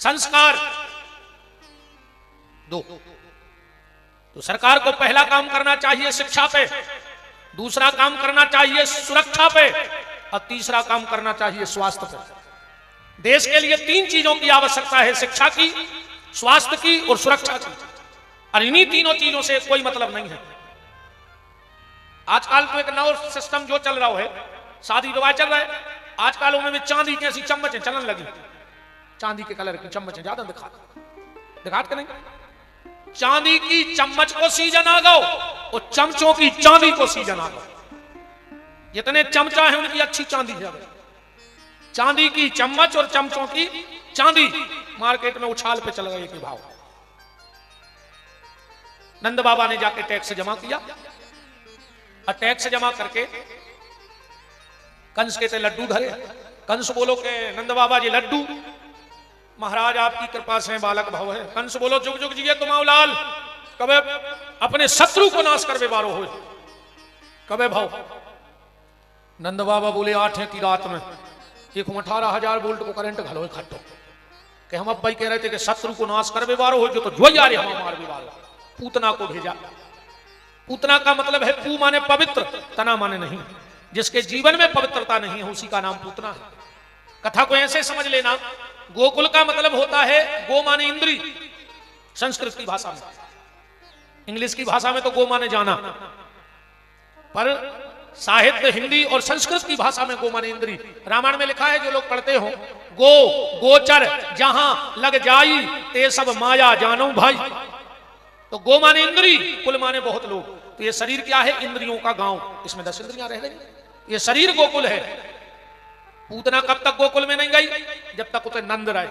संस्कार दो। तो सरकार को पहला काम करना चाहिए शिक्षा पे, दूसरा काम करना चाहिए सुरक्षा पे, और तीसरा काम करना चाहिए स्वास्थ्य पे। देश के लिए तीन चीजों की आवश्यकता है, शिक्षा की, स्वास्थ्य की और सुरक्षा की। और इन्हीं तीनों चीजों से कोई मतलब नहीं है। आजकल तो एक नया सिस्टम जो चल रहा है, शादी विवाह चल रहा है, आजकल उनमें चांदी की ऐसी चम्मच चलन लगी, चांदी के कलर की चम्मच ज्यादा दिखात के नहीं, चांदी की चम्मच को सीजन आ गो और चमचों की चांदी को सीजन आ गो। जितने चमचा है उनकी अच्छी चांदी है। चांदी की चम्मच और चमचों की चांदी मार्केट में उछाल पे चल गए के भाव। नंद बाबा ने जाके टैक्स जमा किया और टैक्स जमा करके कंस के ते लड्डू धरे। कंस बोलो के नंद बाबा जी लड्डू, महाराज आपकी कृपा से बालक भाव है। कंस बोलो जुग जुग जिए तुम लाल, कबे अपने शत्रु को नाश करवे बारो हो, कबे भाव। नंद बाबा बोले 8 की रात में 18,000 वोल्ट को करंट घलो खट्टो कि हम अब भाई कह रहे थे कि शत्रु को नाश करवे बारो हो, जो तो जो आ रहे हम मार भी बारो। पूतना को भेजा। पूतना का मतलब है पू माने पवित्र, तना माने नहीं। जिसके जीवन में पवित्रता नहीं है उसी का नाम पूतना है। कथा को ऐसे समझ लेना, गोकुल का मतलब होता है गो माने इंद्री, संस्कृत की भाषा में। इंग्लिश की भाषा में तो गो माने जाना, पर साहित्य हिंदी और संस्कृत की भाषा में गो माने इंद्री। रामायण में लिखा है, जो लोग पढ़ते हो, गो गोचर जहां लग जाई ते सब माया जानो भाई। तो गो माने इंद्री, कुल माने बहुत लोग। तो ये शरीर क्या है? इंद्रियों का गांव। इसमें 10 इंद्रियां रह गई। ये शरीर गोकुल है। पूतना कब तक गोकुल में नहीं गई? जब तक उसे नंद रहे।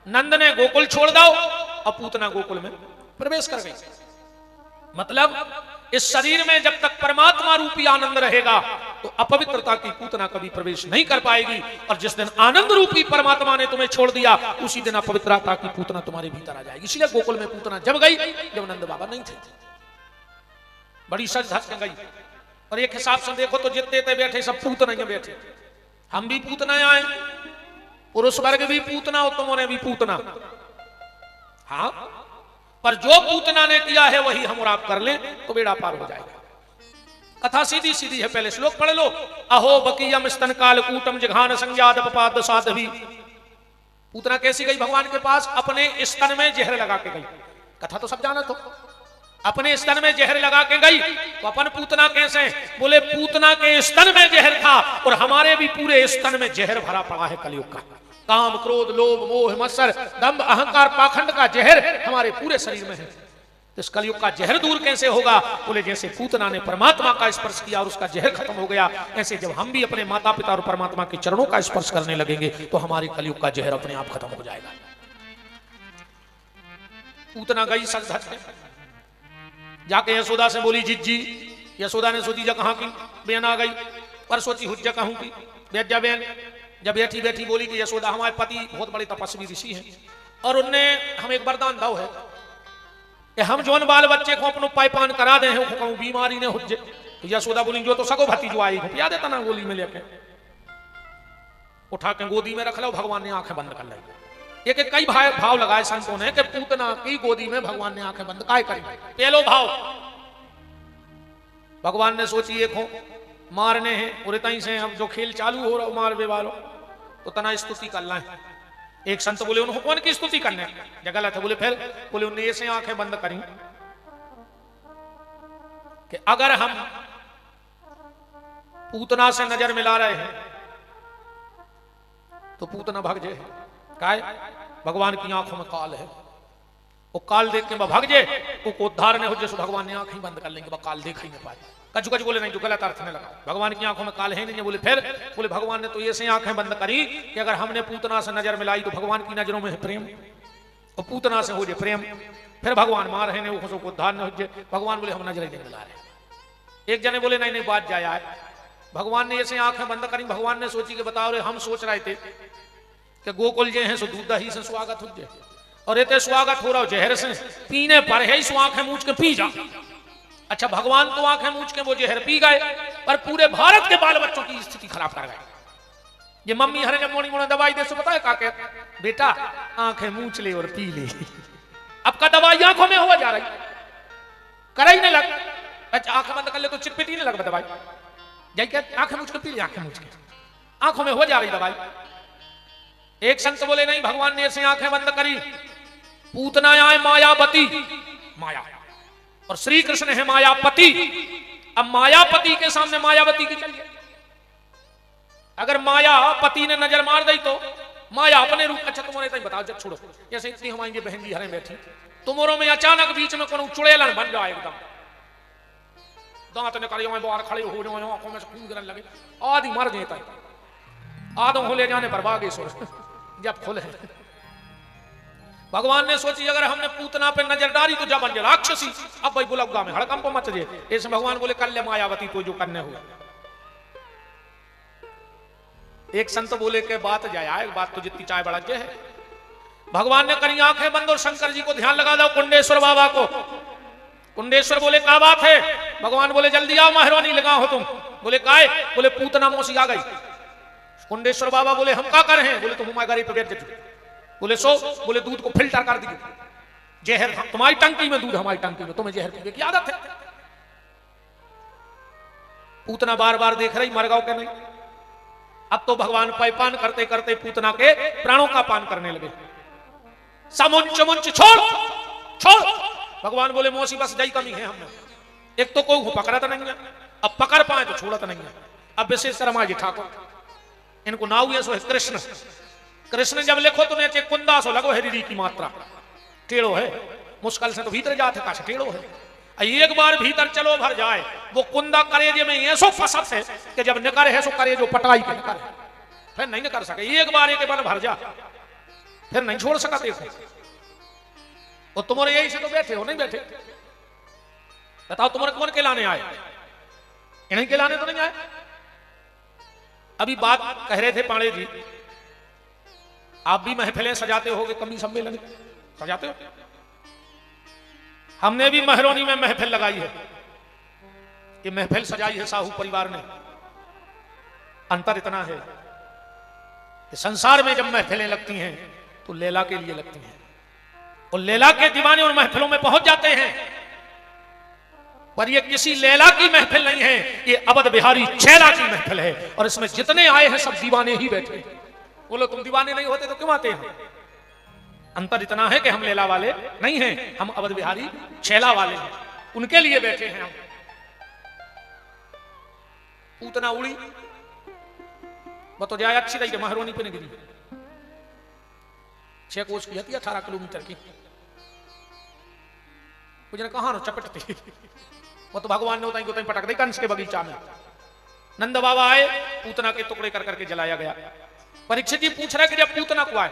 नंद ने गोकुल छोड़ दो और पूतना गोकुल में प्रवेश कर गई। मतलब इस शरीर में जब तक परमात्मा रूपी आनंद रहेगा तो अपवित्रता की पूतना कभी प्रवेश नहीं कर पाएगी। और जिस दिन आनंद रूपी परमात्मा ने तुम्हें छोड़ दिया, उसी दिन अपवित्रता की पूतना तुम्हारे भीतर आ जाएगी। इसलिए गोकुल में पूतना जब गई जब नंद बाबा नहीं थे। बड़ी सच धस गई। और एक हिसाब से देखो तो जितने थे बैठे सब पूतना ही बैठे। हम भी पूतना आए, पुरुष वर्ग भी पूतना और तुमने भी पूतना। हाँ, पर जो पूतना ने किया है वही हम और आप कर लें तो बेड़ा पार हो जाएगा। कथा सीधी सीधी है, पहले श्लोक पढ़ लो। अहो बकीयम स्तन काल कूटम जिघान संज्ञात अपपाद साधवी। पूतना कैसी गई भगवान के पास? अपने स्तन में जहर लगा के गई। कथा तो सब जाना तो। अपने स्तन में जहर लगा के गई तो अपन पूतना कैसे? बोले पूतना के स्तन में जहर था और हमारे भी पूरे स्तन में जहर भरा पड़ा है कलयुग का। काम क्रोध लोभ मोह मत्सर दंभ अहंकार पाखंड का जहर हमारे पूरे शरीर में है। तो इस कलयुग का जहर दूर कैसे होगा? बोले जैसे पूतना ने परमात्मा का स्पर्श किया और उसका जहर खत्म हो गया, ऐसे जब हम भी अपने माता पिता और परमात्मा के चरणों का स्पर्श करने लगेंगे तो हमारे कलयुग का जहर अपने आप खत्म हो जाएगा। पूतना गई सच धज के जाके यशोदा से बोली जिज्जी। यशोदा ने सोची जा कहां की बहन आ गई, पर सोची हुज्जा कहूं की बैठ जा बहन। जब बैठी बैठी बोली कि यशोदा हमारे पति बहुत बड़े तपस्वी ऋषि हैं और उनने हम एक वरदान दाव है कि हम जौन बाल बच्चे को अपनो पायपान करा दे हैं कहूं बीमारी ने हुज्जे। तो यशोदा बोली जो तो सगो भतीजो आई पिया देता ना गोली में लेके, उठा के गोदी में रख लो। भगवान ने आंखें बंद कर ली। एक एक कई भाव लगाए संतों ने कि पूतना की गोदी में भगवान ने आंखें बंद काय करी। पहलो भाव भगवान ने सोची एक हो मारने हैं और तई से हम जो खेल चालू हो रहा मार बेवारो तो तना स्तुति करना है। एक संत बोले उन्होंने कौन की स्तुति करने जगह थे? बोले फिर बोले उन्हें ऐसे आंखें बंद करी कि अगर हम पूतना से नजर मिला रहे हैं तो पूतना भाग जाए। काय भगवान की आंखों में काल है, वो काल देख के भाग जाए, वो उद्धार ने हो जैसे भगवान ने आंखें बंद कर लेंगे, वो काल देख ही नहीं पाए। कछु कछु बोले नहीं जो गलत अर्थ में लगा, भगवान की आंखों में काल है नहीं। बोले फिर बोले भगवान ने तो ऐसे आंखें बंद करी कि अगर हमने पूतना से नजर मिलाई तो भगवान की नजरों में है प्रेम और पूतना से हो जाए प्रेम, फिर भगवान मार रहे ने वो उद्धार न हो जाए। भगवान बोले हम नजर नहीं मिला रहे। एक जने बोले नहीं नहीं बात जाए। भगवान ने ऐसे आंखें बंद करी। भगवान ने सोची कि बताओ रे हम सोच रहे थे कि गोकुल जे हैं सो दूध दही से स्वागत हो जाए और इतने स्वागत हो रहा हो जहर से पीने पर है सो आंखें मूछ के पी जा। अच्छा भगवान तो आंखें मूछ के वो जहर पी गए पर पूरे भारत के बाल बच्चों की स्थिति खराब कर गए। ये मम्मी हरे जब मोड़ी मोड़ा दवाई दे सो पता है का के बेटा आंखें मूछ ले और पी ले। अब का दवाई आंखों में हो जा रही, कर ही नहीं लग। अच्छा आंखें बंद कर ले तो चिटपिटी नहीं लग दवाई, जाई क्या आंखें मूछ के पी ले, आंखें मूछ के आंखों में हो जा रही दवाई। एक संत बोले नहीं भगवान ने ऐसे आंखें बंद करी, पूतना आए मायावती, माया और श्री कृष्ण है मायापति। अब मायापति के सामने मायावती की चलिए, अगर मायापति ने नजर मार दी तो माया अपने रूप। अच्छा तुम्हारे तो बताओ जब छोड़ो, जैसे इतनी हमारी बहन जी हरे बैठी, तुम्हारों में अचानक बीच में कोनो चुड़ैलन बन जाए एकदम, दांत ने करियो में बाहर खड़े हो जाओ, आंखों में से खून गिरने लगे, आदि मर जाता है, आदम हो ले जाने पर बागेश्वर जब खुले। भगवान ने सोची अगर हमने पूतना पे नजर डाली तो जब राक्षसी, अब भाई बुलगा में हड़कंप मच जाए। ऐसे भगवान बोले कर ले मायावती को जो करने हुआ। एक संत बोले के बात जाए, बात तो जितनी चाय बढ़ है। भगवान ने करी आंखें बंद और शंकर जी को ध्यान लगा दो, कुंडेश्वर बाबा को। कुंडेश्वर बोले क्या बात है? भगवान बोले जल्दी आओ महारानी लगा हो तुम। बोले काय? बोले पूतना मौसी आ गई। कुंडेश्वर बाबा बोले हम क्या कर रहे हैं? बोले तुम हमारे गाड़ी पे बैठ जाओ। बोले सो? बोले दूध को फिल्टर कर दिए, जहर तुम्हारी टंकी में, दूध हमारी टंकी में, तुम्हें जहर पीने की आदत है। पूतना बार बार देख रही मर गाओ क्या नहीं। अब तो भगवान पान करते करते पूतना के प्राणों का पान करने लगे। समुंच मुंच छोड़ छोड़। भगवान बोले मौसी बस जाई कमी है हमें, एक तो कोई पकड़ा तो नहीं है, अब पकड़ पाए तो छोड़ा तो नहीं है। अब विशेष शर्मा जी ठाकुर, इनको नाव ये सो है कृष्ण। कृष्ण जब लिखो तो नीचे कुंदा सो लगो है री की मात्रा, टेढ़ो है, मुश्किल से तो भीतर जाते का टेढ़ो है। एक बार भीतर चलो भर जाए, वो कुंदा करेजे में ऐसो फसत है कि जब निकर है सो करे जो पटाई के निकर, फिर नहीं कर सके। एक बार एक बार भर जा, फिर नहीं छोड़ सका देखो। और तुम्हारे यही से तो बैठे हो, नहीं बैठे? बताओ तुम्हारे कौन के लाने आए? इन्हीं के लाने तो नहीं आए। अभी बात कह रहे थे पांडे जी, आप भी महफिलें सजाते होगे, कमी सम्मेलन सजाते हो। हमने भी महरौनी में महफिल लगाई है, ये महफिल सजाई है साहू परिवार ने। अंतर इतना है कि संसार में जब महफिलें लगती हैं तो लैला के लिए लगती हैं, और लैला के दीवाने उन महफिलों में पहुंच जाते हैं। पर ये किसी लैला की महफिल नहीं है, ये अवध बिहारी छैला की महफिल है, और इसमें जितने आए हैं सब दीवाने ही बैठे। बोलो तुम दीवाने नहीं होते तो क्यों आते हैं? अंतर इतना है कि हम लैला वाले नहीं हैं, हम अवध बिहारी छैला वाले हैं, उनके लिए बैठे हैं हम। पूतना उड़ी तो जाए अच्छी रही, महरोनी पे नहीं गिरी। 6 कोस की थी, 18 किलोमीटर की। कुछ ने कहा चपटती, वो तो भगवान ने उताई पटक दी कंस के बगीचा में। नंद बाबा आए, पूतना के टुकड़े कर करके जलाया गया। परीक्षित जी पूछ रहे कि जब पूतना को आए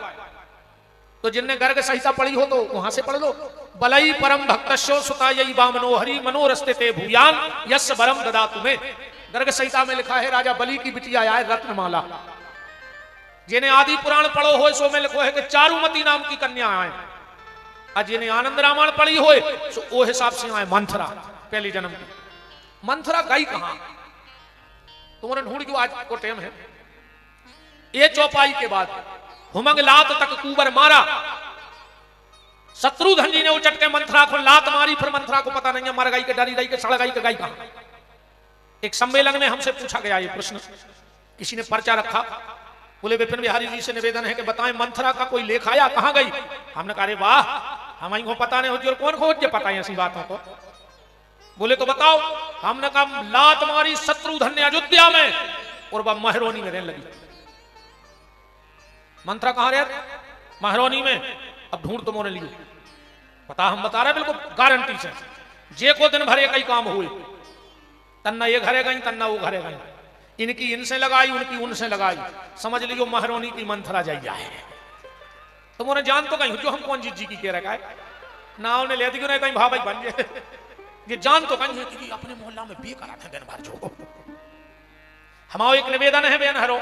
तो जिनने गर्ग संहिता पढ़ी हो तो वहां से पढ़ लो। बलई परम भक्तश्यो सुतायई वामनो हरि मनोरस्ते ते भूयान यस बरम ददा तुम्हें। गर्ग संहिता में लिखा है राजा बलि की बिटिया आए रत्नमाला। जिन्हें आदि पुराण पढ़ो हो सो में लिखो है कि चारुमती नाम की कन्या आए, और जिन्हें आनंद रामायण पढ़ी हो सो वो हिसाब से आए मंथरा, पहले जन्म की। मंथरा गई कहां? तुम्हारे ढूंढ जो आज को टाइम है। ये चौपाई के बाद हुमंग लात तक कुबर मारा। शत्रुघ्न जी ने उचट के मंथरा को लात मारी, फिर मंथरा को पता नहीं है मर गई के डरी गई के सड़ गई के गई कहां। एक सम्मेलन में हमसे पूछा गया ये प्रश्न, किसी ने पर्चा रखा, बोले विपिन बिहारी जी से निवेदन है कि बताएं मंथरा का कोई लेख आया, कहां गई? हमने कहा वाह, हमें को पता नहीं होती और कौन खोज के पता है ऐसी बातों को। बोले तो बताओ। हमने कहा लात मारी शत्रुघ्न ने अयोध्या में, और वह महरौनी में रहने लगी। मंथरा कहां रहे? महरौनी में। अब ढूंढ तुमने लिए पता, हम बता रहे बिल्कुल गारंटी से। जे को दिन भरे कई काम हुए, तन्ना ये घरे गई तन्ना वो घरे गई, इनकी इनसे लगाई उनकी उनसे लगाई, समझ लियो महरौनी की मंथरा जाइया है। तुमने जान तो कहीं जो हम कौन जी की कह रखा है ना, उन्हें ले दी नहीं कहीं भाई बन जाए। ये जान तो कहीं है कि अपने मोहल्ला में बे करा था दिन भर जो। हमारा एक निवेदन है बेन हरो,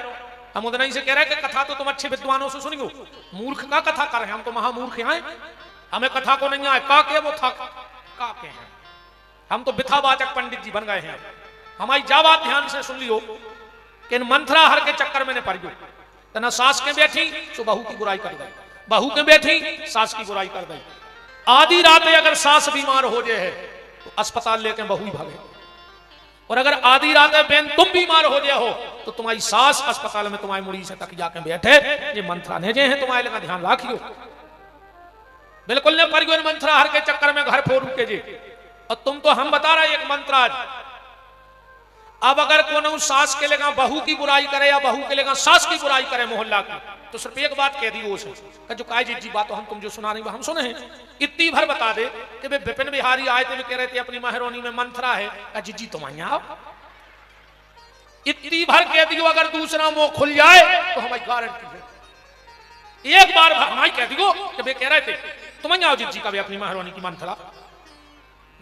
हम उतना ही से कह रहे हैं कि कथा तो तुम अच्छे विद्वानों से सुनियो, मूर्ख का कथा कर रहे हैं हम तो महामूर्ख हैं, हमें कथा को नहीं आए। का के वो था का के हैं, हम तो बिथावाचक पंडित जी बन गए हैं। हमारी जा बात ध्यान से सुन लियो कि इन मंथरा हर के चक्कर में न पड़ गयो। तना सास के बैठी तो बहू की बुराई कर गई, बहू के बैठी सास की बुराई कर गई। आधी रात अगर सास बीमार हो जाए है तो अस्पताल लेके बहू ही भागे, और अगर आधी रात बेन तुम बीमार हो जाए हो तो तुम्हारी सास अस्पताल में तुम्हारी मुड़ी से तक जाके बैठे, ये मंत्रा ने जे हैं तुम्हारे लगा ध्यान रखियो। बिल्कुल ने परिगण मंत्रा हर के चक्कर में घर फोड़ू के जे, और तुम तो हम बता रहे एक मंत्रा। अब अगर कोनो सास के लेगा बहू की बुराई करे या बहू के लेगा सास की बुराई करे मोहल्ला की, तो सिर्फ एक बात कह दी उसे जो काय जी बात तो हम तुम जो सुना रही हम सुने हैं, इतनी भर बता दे कि वे विपिन बिहारी आए थे, वे कह रहे थे अपनी महरोनी में मंत्रा है, जी तुम आओ। इतनी भर कह दी अगर दूसरा मुंह खुल जाए तो हमारी गारंटी है। एक बार हमारी कह दियो कि वे कह रहे थे तुम आओ जी का भी अपनी महरोनी की मंत्रा,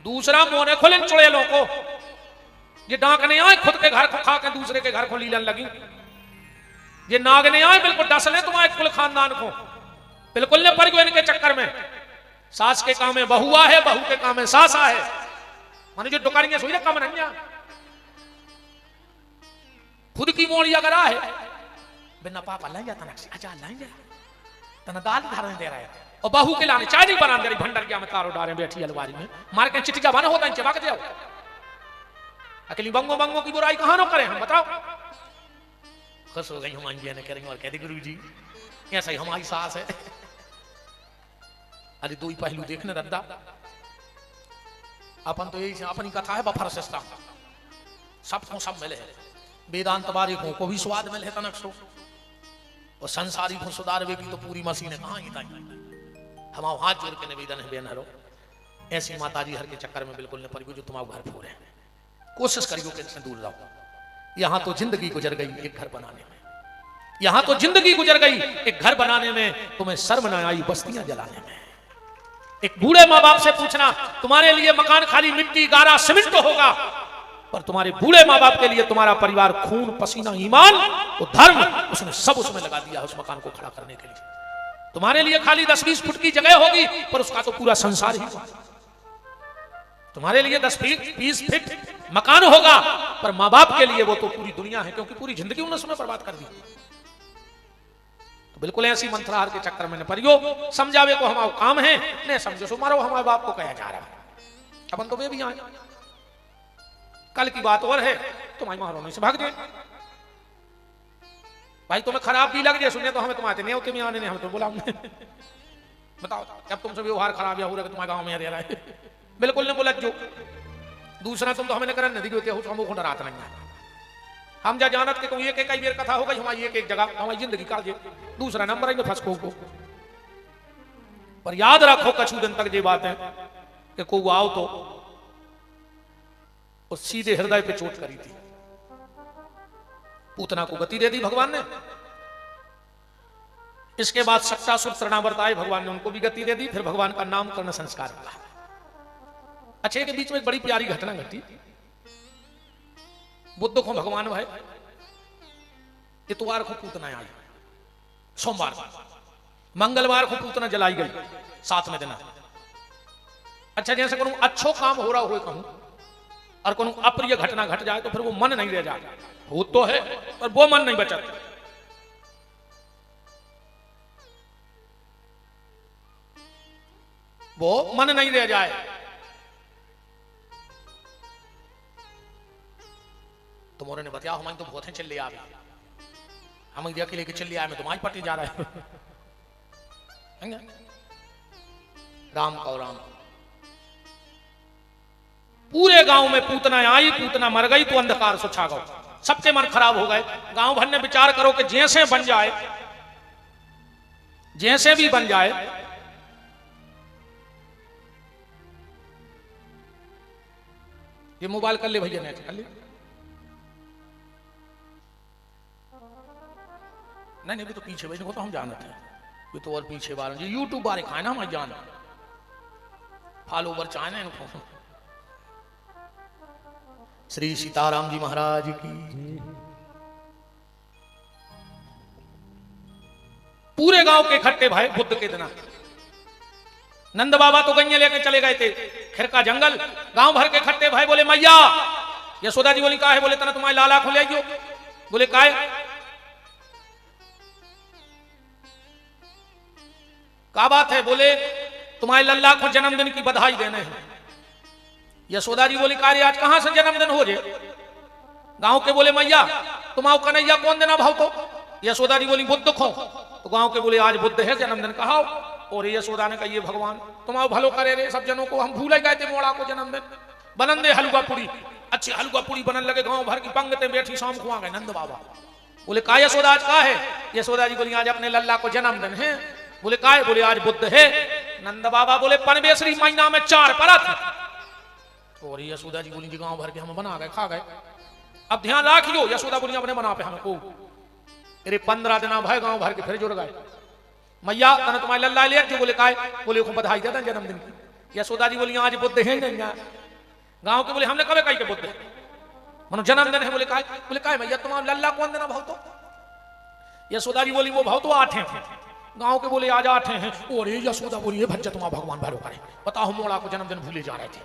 दूसरा मुंह ने खुले चुड़ैलों को ये डांक ने आए खुद के घर को खा के दूसरे के घर को लीलन लगी, ये नाग ने आए बिल्कुल डस ले तुम्हारे कुल खानदान को, बिल्कुल ने पड़ गए इनके चक्कर में। सास के काम में बहुआ है, बहू के काम में सासा है, माने जो दुकानियां सोई कम नहीं खुद की मोड़ी अगर आए बिना पापा लाई जाता अच्छा लाई जा तना दाल धारण दे रहा है, और बहू के लाने चाय नहीं बना दे रही, भंडर क्या में तारो डारे बैठी अलवारी में मार के चिटिका बना होता है चबाक जाओ। अकेली बंगो बंगो की बुराई कहां करें हम बताओ। खुश हो गई हमारी ने करेंगे और कहते गुरु जी ऐसा ही हमारी सास है। अरे दो ही पहलू देखने रद्दा, अपन तो यही अपनी कथा है बफर सिस्टम, सबको सब मिले है, वेदांत बारिकों को भी स्वाद मिले तनक सो, और संसारी को सुधारवे की तो पूरी मशीन है कहां ही ताई। हम हाथ जोड़ के निवेदन है बेनहरो, ऐसी माताजी हर के चक्कर में बिल्कुल न पड़ी जो तुम्हारे घर फोड़े हैं, कोशिश करियो कि इनसे दूर रहो। यहां तो जिंदगी गुजर गई एक घर बनाने में, यहां तो जिंदगी गुजर गई एक घर बनाने में, तुम्हें शर्म न आई बस्तियां जलाने में। एक बूढ़े माँ बाप से पूछना तुम्हारे लिए मकान खाली मिट्टी गारा सीमेंट होगा, पर तुम्हारे बूढ़े माँ बाप के लिए तुम्हारा परिवार खून पसीना ईमान और धर्म उसने सब उसमें लगा दिया उस मकान को खड़ा करने के लिए। तुम्हारे लिए खाली 10-20 फुट की जगह होगी पर उसका तो पूरा संसार ही होगा। तुम्हारे लिए 10-20 फीट मकान होगा पर माँ बाप के लिए वो तो पूरी दुनिया है, क्योंकि पूरी जिंदगी उन्होंने उसमें बर्बाद कर दी। तो बिल्कुल ऐसी मंत्राहार के चक्कर में न परियो, समझावे को हमारा काम है, नहीं समझो सो मारो हमारे बाप को कहा जा रहा है। अपन तो वे भी आए, कल की बात और है तुम्हारी महारोनी से भाग जाए भाई, तुम्हें खराब भी लग जाए सुने तो हमें तुम्हारे नहीं होते आने नहीं, हम तो बुलाओ बताओ अब तुमसे व्यवहार खराब या हो रहा है तुम्हारे गांव में रह रहा है, बिल्कुल न बोला जो दूसरा तुम तो हमें कर नदी होते हो हम रात नहीं है। हम जा जानत के तुम एक एक बेर कथा हो गई हमारी एक एक जगह हमारी जिंदगी काट दे, दूसरा नंबर है फंस को पर याद रखो कछु दिन तक ये बात है कि को आओ तो उस सीधे हृदय पे चोट करी थी, पूतना को गति दे दी भगवान ने, इसके बाद सट्टासुर शरणावर्त आए, भगवान ने उनको भी गति दे दी, फिर भगवान का नामकरण संस्कार हुआ। अच्छे के बीच में एक बड़ी प्यारी घटना घटी, बुद्ध को भगवान भाई इतवार को पूतना आई, सोमवार मंगलवार को पूतना जलाई गई, साथ में देना। अच्छा जैसे कहूं अच्छो काम हो रहा हो कहूं और कहूं अप्रिय घटना घट जाए तो फिर वो मन नहीं रह जाता, हो तो है पर वो मन नहीं बचता। वो मन नहीं रह जाए। तुम्हारे ने बताया हमारी तो बहुत है चल आ गए, हम इंडिया के लेके चल आए, मैं तुम्हारी पट्टी जा रहा है राम का राम। पूरे गांव में पूतना आई, पूतना मर गई तो अंधकार से छा गया, सबके मन खराब हो गए। गांव भर ने विचार करो कि जैसे बन जाए, जैसे भी बन जाए, ये मोबाइल कर ले भैया, नेट कर ले, नहीं भी तो पीछे भाई तो हम जानते हैं, ये तो और पीछे वाले यूट्यूब बारे खाए ना हमारे जान फॉलोवर चाहे ना इनको। श्री सीताराम जी महाराज की। पूरे गांव के इकट्ठे भाई बुद्ध के दिन नंद बाबा तो गैया लेके चले गए थे खिरका जंगल, गांव भर के इकट्ठे भाई बोले मैया, यशोदा जी बोली का है, बोले तना तुम्हारे लाला को ले आइयो, बोले का है, क्या बात है? बोले तुम्हारे लल्ला को जन्मदिन की बधाई देने हैं। यशोदा जी बोली कार्य आज कहां से जन्मदिन हो जे? गांव के बोले मैया तुम्हारा कन्हैया कौन देना भाव? तो यशोदा जी बोली बुद्ध खो। तो गांव के बोले आज बुद्ध है जन्मदिन कहा। और यशोदा ने कहा ये भगवान तुम्हारा भलो करे रे, सब जनों को हम भूल गए थे मोड़ा को जन्मदिन। बनन दे हलवा पूरी, अच्छी हलवा पूरी बनन लगे, गांव भर की पंगतें बैठी, शाम को आ गए नंद बाबा। बोले का यशोदा आज का है? यशोदा जी बोली आज अपने लल्ला को जन्मदिन है। बोले का है? बोले आज बुद्ध है। नंद बाबा बोले पनबेसरी महीना में 4 परत। और यशोदा जी बोली जी गांव भर के हम बना गए, खा गए। अब ध्यान रखियो, यशोदा बोली अपने बना पे हमको। अरे 15 दिन भाई गांव भर के फिर जुड़ गए। मैया तने तुम्हारे लल्ला ले थे। बोले काय? बोले को बधाई दे जन्मदिन की। यशोदा जी बोली आज बुद्ध है नहीं। गांव के बोले हमने कब कही के बुद्ध मनो जन्मदिन है। बोले काय? बोले काय मैया तुम्हारा लल्ला कौन देना भाव? तो यशोदा जी बोली वो भाव तो 8 हैं। गांव के बोले आज 8 हैं। और यशोदा बोली भज्जा तुम्हारा भगवान भरो करे, बताओ मोड़ा को जन्मदिन भूले जा रहे थे।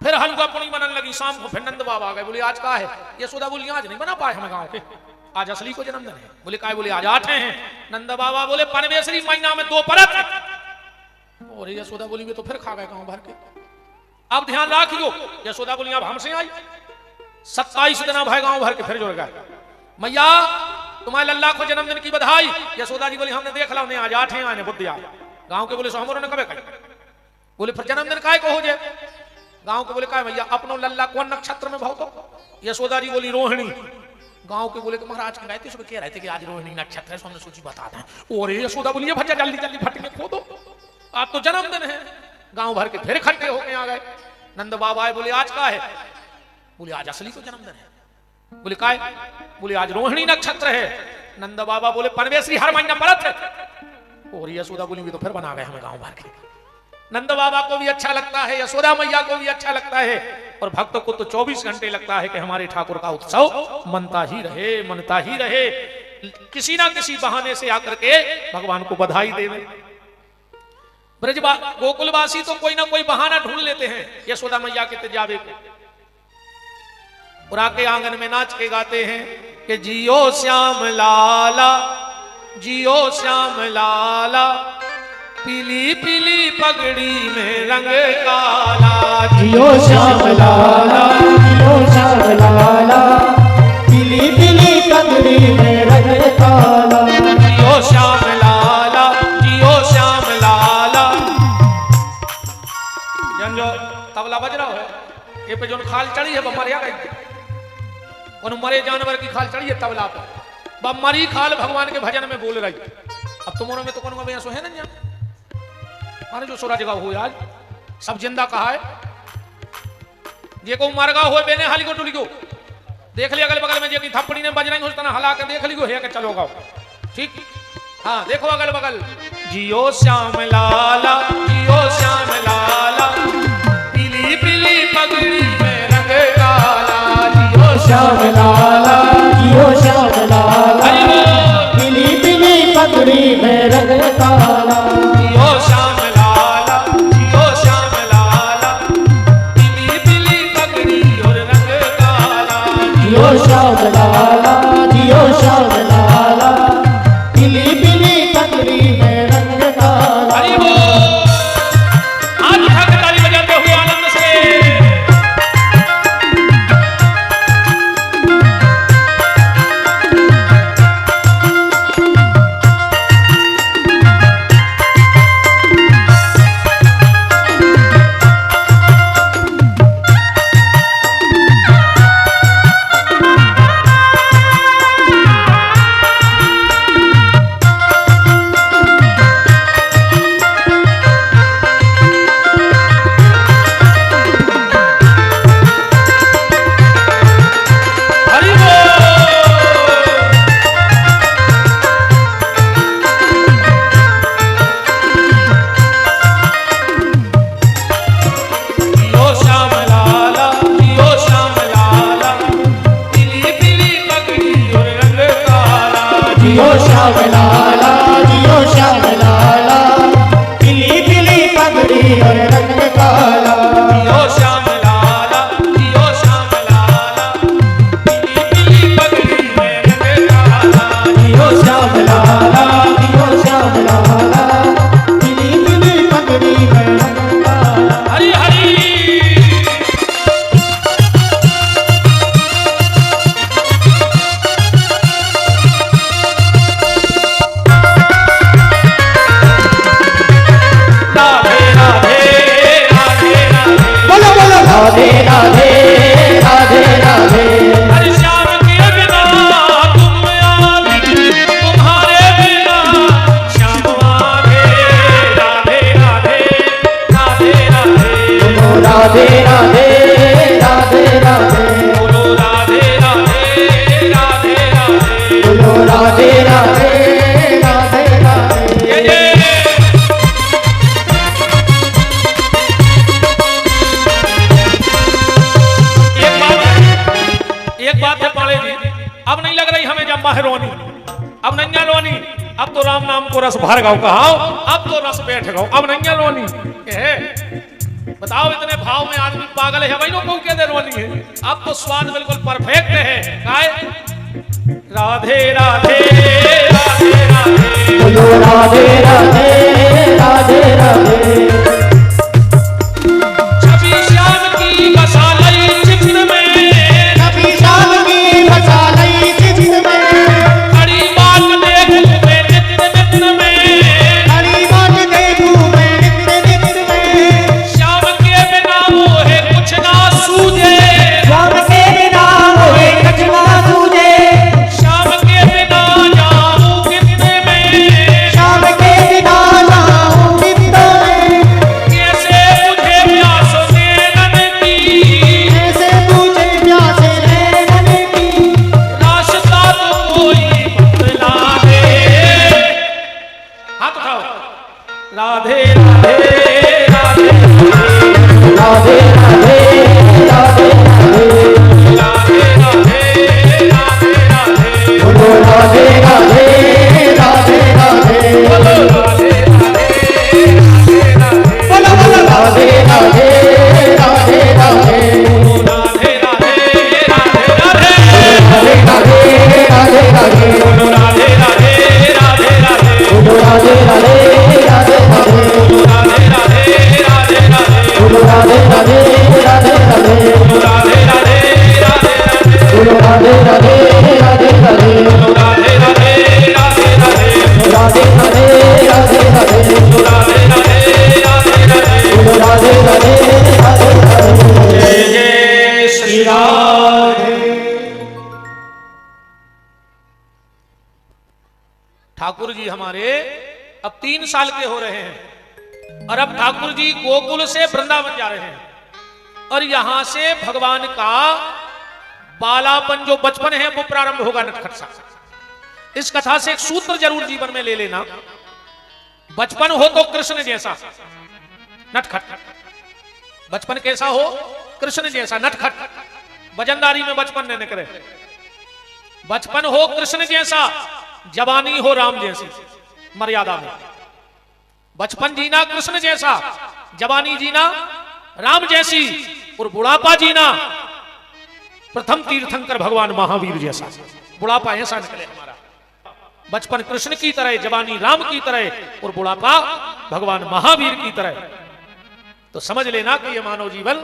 फिर हलवा पुणी बनने लगी। शाम को फिर नंद बाबा आ गए। बोले आज का है? यशोदा बोली आज नहीं बना पाए हमें गांव के, आज असली को जन्मदिन है। बोले काय? बोले आज 8 हैं। नंद बाबा बोले पनवेसरी महीना में 2 परत। और यशोदा बोली वे तो फिर खा गए गांव भर के। अब ध्यान रखियो, यशोदा बोली अब हमसे आई 27 दिन भाई गांव भर के फिर जुड़ गए। मैया तुम्हारे लल्ला को जन्मदिन की बधाई। यशोदा जी बोली हमने देख ला उन्हें आज 8 हैं, आने बुद्ध आए। गांव के बोले सोमवार ने कबे कही? बोले फिर जन्मदिन काय को हो जाए? गांव के बोले काय भैया अपनो लल्ला कौन नक्षत्र में भाव? तो यशोदा जी बोली रोहिणी। गांव के बोले महाराज के गायते सुबह कह रहे थे कि आज रोहिणी नक्षत्र है, हमने सोची बता दें। और यशोदा बोली भज्जा जल्दी जल्दी फटके खो दो, आज तो जन्मदिन है। गांव भर के फिर इकट्ठे होके आ गए। नंद बाबा आए। बोले आज का है? बोले आज असली को जन्मदिन है। बोले काय? बोले आज रोहिणी नक्षत्र है। नंद बाबा बोले पनवेसरी हर महीना परत है। और यशोदा बोली तो फिर बना गए हमें गांव भर के। नंद बाबा को भी अच्छा लगता है, यशोदा मैया को भी अच्छा लगता है, और भक्त को तो 24 घंटे लगता है कि हमारे ठाकुर का उत्सव मनता ही रहे, मनता ही रहे। किसी ना किसी बहाने से आकर के भगवान को बधाई देवे। ब्रजवा गोकुलवासी तो कोई ना कोई बहाना ढूंढ लेते हैं यशोदा मैया के तेजावे को, और आके आंगन में नाच के गाते हैं कि जियो श्याम लाला, जियो श्याम लाला, पीली पीली पगड़ी में रंग काला। जियो श्याम लाला, जियो श्याम लाला, पीली पीली पगड़ी में रंग काला। जियो श्याम लाला, जियो श्याम लाला। जन जो तबला बज रहा है ये पे जो खाल चढ़ी है बमरिया गई, मरे जानवर की खाल चढ़ी है तबला पर, बमरी खाल भगवान के भजन में बोल रही। अब तुम्हारों में तो कौन में सो है ना माने जो सोरा जगह हो आज सब जिंदा कहा है, ये को मरगा हो बेने हाली को टुली को देख लिया अगल बगल में, जे थप्पड़ी ने बज रही हो तना हला के देख लियो है कि चलो गाओ ठीक। हाँ देखो अगल बगल, जियो श्याम लाला, जियो श्याम लाला, पीली पीली पगड़ी में रंग काला। जियो श्याम लाला, जियो श्याम लाला, पीली पीली पगड़ी में रंग काला। जियो श्याम लाला, जियो श्याम लाला, पीली पीली पगड़ी और रंग काला। जियो श्याम लाला, जियो श्याम लाला, पीली पीली पगड़ी में रंग काला। हरि बोल। आज उठा के ताली बजाते हुए आनंद से रस भर गओ कहाओ, अब तो रस बैठ गओ, अब नहीं है रोनी है। बताओ इतने भाव में आदमी पागल है भाई, को के दे रोनी है। अब तो स्वाद बिल्कुल परफेक्ट है। काय राधे राधे राधे राधे, बोलो राधे राधे राधे राधे। छवि श्याम की बसा लई चित्त में, छवि श्याम की बसा लई चित्त में, खड़ी बात देखूं मैं नित्य नित्य में, खड़ी बात देखूं मैं नित्य नित्य में। श्याम के बिना मोहे कुछ ना सूझे, श्याम के बिना मोहे कुछ ना सूझे, श्याम के बिना जाऊं कितने में, श्याम के बिना जाऊं कितने में। कैसे मुझे प्यास नैनन की, ऐसे पूछे प्यासे नैनन की, रास्ता तो कोई बतला दे। हाथ उठाओ, राधे राधे राधे राधे राधे राधे राधे, राधे राधे राधे राधे, बोलो राधे राधे राधे राधे, बोलो राधे राधे राधे राधे, बोलो बोलो राधे राधे राधे राधे, बोलो राधे राधे राधे राधे, राधे राधे राधे राधे, बोलो राधे राधे राधे राधे, बोलो राधे राधे राधे राधे, बोलो राधे राधे राधे राधे, बोलो राधे राधे राधे राधे, बोलो राधे राधे राधे राधे, बोलो राधे राधे राधे राधे, बोलो राधे राधे राधे राधे, राधे राधे राधे राधे, बोलो राधे राधे राधे राधे, बोलो राधे राधे राधे राधे। जय जय श्री राम। ठाकुर जी हमारे अब 3 साल के हो रहे हैं और अब ठाकुर जी गोकुल से वृंदावन जा रहे हैं और यहां से भगवान का बालापन जो बचपन है वो प्रारंभ होगा नटखट सा। इस कथा से एक सूत्र जरूर जीवन में ले लेना, बचपन हो तो कृष्ण जैसा नटखट, बचपन कैसा हो कृष्ण जैसा नटखट, वजनदारी में बचपन न निकले, बचपन हो कृष्ण जैसा, जवानी हो राम जैसी मर्यादा में, बचपन जीना कृष्ण जैसा, जवानी जीना राम जैसी और बुढ़ापा जीना प्रथम तीर्थंकर भगवान महावीर जैसा। बुढ़ापा ऐसा निकले हमारा, बचपन कृष्ण की तरह, जवानी राम की तरह और बुढ़ापा भगवान महावीर की तरह। तो समझ लेना कि यह मानव जीवन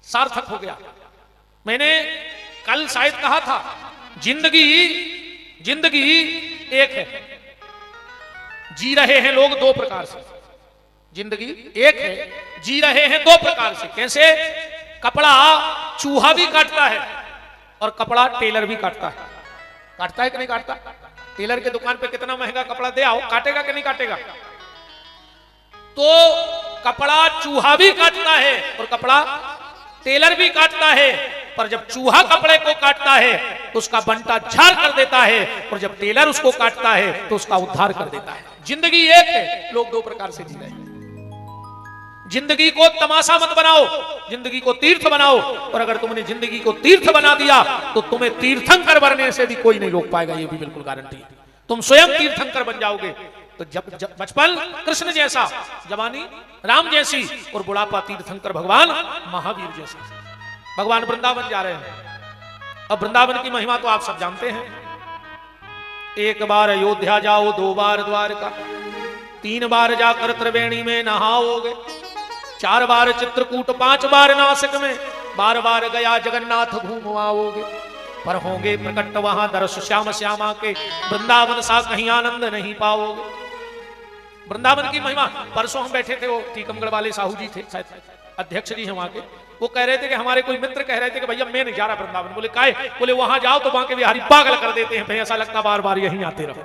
सार्थक हो गया। मैंने कल शायद कहा था जिंदगी एक है, जी रहे हैं लोग 2 प्रकार से। जिंदगी एक है, जी रहे हैं 2 प्रकार से। कैसे? कपड़ा चूहा भी काटता है और कपड़ा टेलर भी काटता है। काटता है कि नहीं काटता? टेलर के दुकान पे कितना महंगा कपड़ा दे आओ, काटेगा कि नहीं काटेगा? तो कपड़ा चूहा भी काटता है और कपड़ा टेलर भी काटता है, पर जब चूहा कपड़े को काटता है तो उसका बंटा झाड़ कर देता है और जब टेलर उसको काटता है तो उसका उद्धार कर देता है। जिंदगी एक है, लोग 2 प्रकार से जी रहे हैं। जिंदगी को तमाशा मत बनाओ, जिंदगी को तीर्थ बनाओ, और अगर तुमने जिंदगी को तीर्थ बना दिया तो तुम्हें तीर्थंकर बनने से भी कोई नहीं रोक पाएगा, ये भी बिल्कुल गारंटी है। तुम स्वयं तीर्थंकर बन जाओगे। तो जब बचपन कृष्ण जैसा, जवानी राम जैसी और बुढ़ापा तीर्थंकर भगवान महावीर जैसी। भगवान वृंदावन जा रहे हैं। अब वृंदावन की महिमा तो आप सब जानते हैं। 1 बार अयोध्या जाओ, 2 बार द्वारका, 3 बार जाकर त्रिवेणी में नहाओगे, 4 बार चित्रकूट, 5 बार नासिक में, 12 बार गया जगन्नाथ घूम आओगे। पर होंगे प्रकट वहां दर्श श्याम श्यामा के, वृंदावन सा कहीं आनंद नहीं पाओगे। वृंदावन की महिमा। परसों हम बैठे थे, वो टीकमगढ़ वाले साहू जी थे, शायद अध्यक्ष जी हैं वहां के, वो कह रहे थे कि हमारे कोई मित्र कह रहे थे कि भैया मैं नहीं जा रहा वृंदावन। बोले काहे? बोले वहां जाओ तो वहां के बिहारी पागल कर देते हैं, भाई ऐसा लगता बार बार यहीं आते रहो।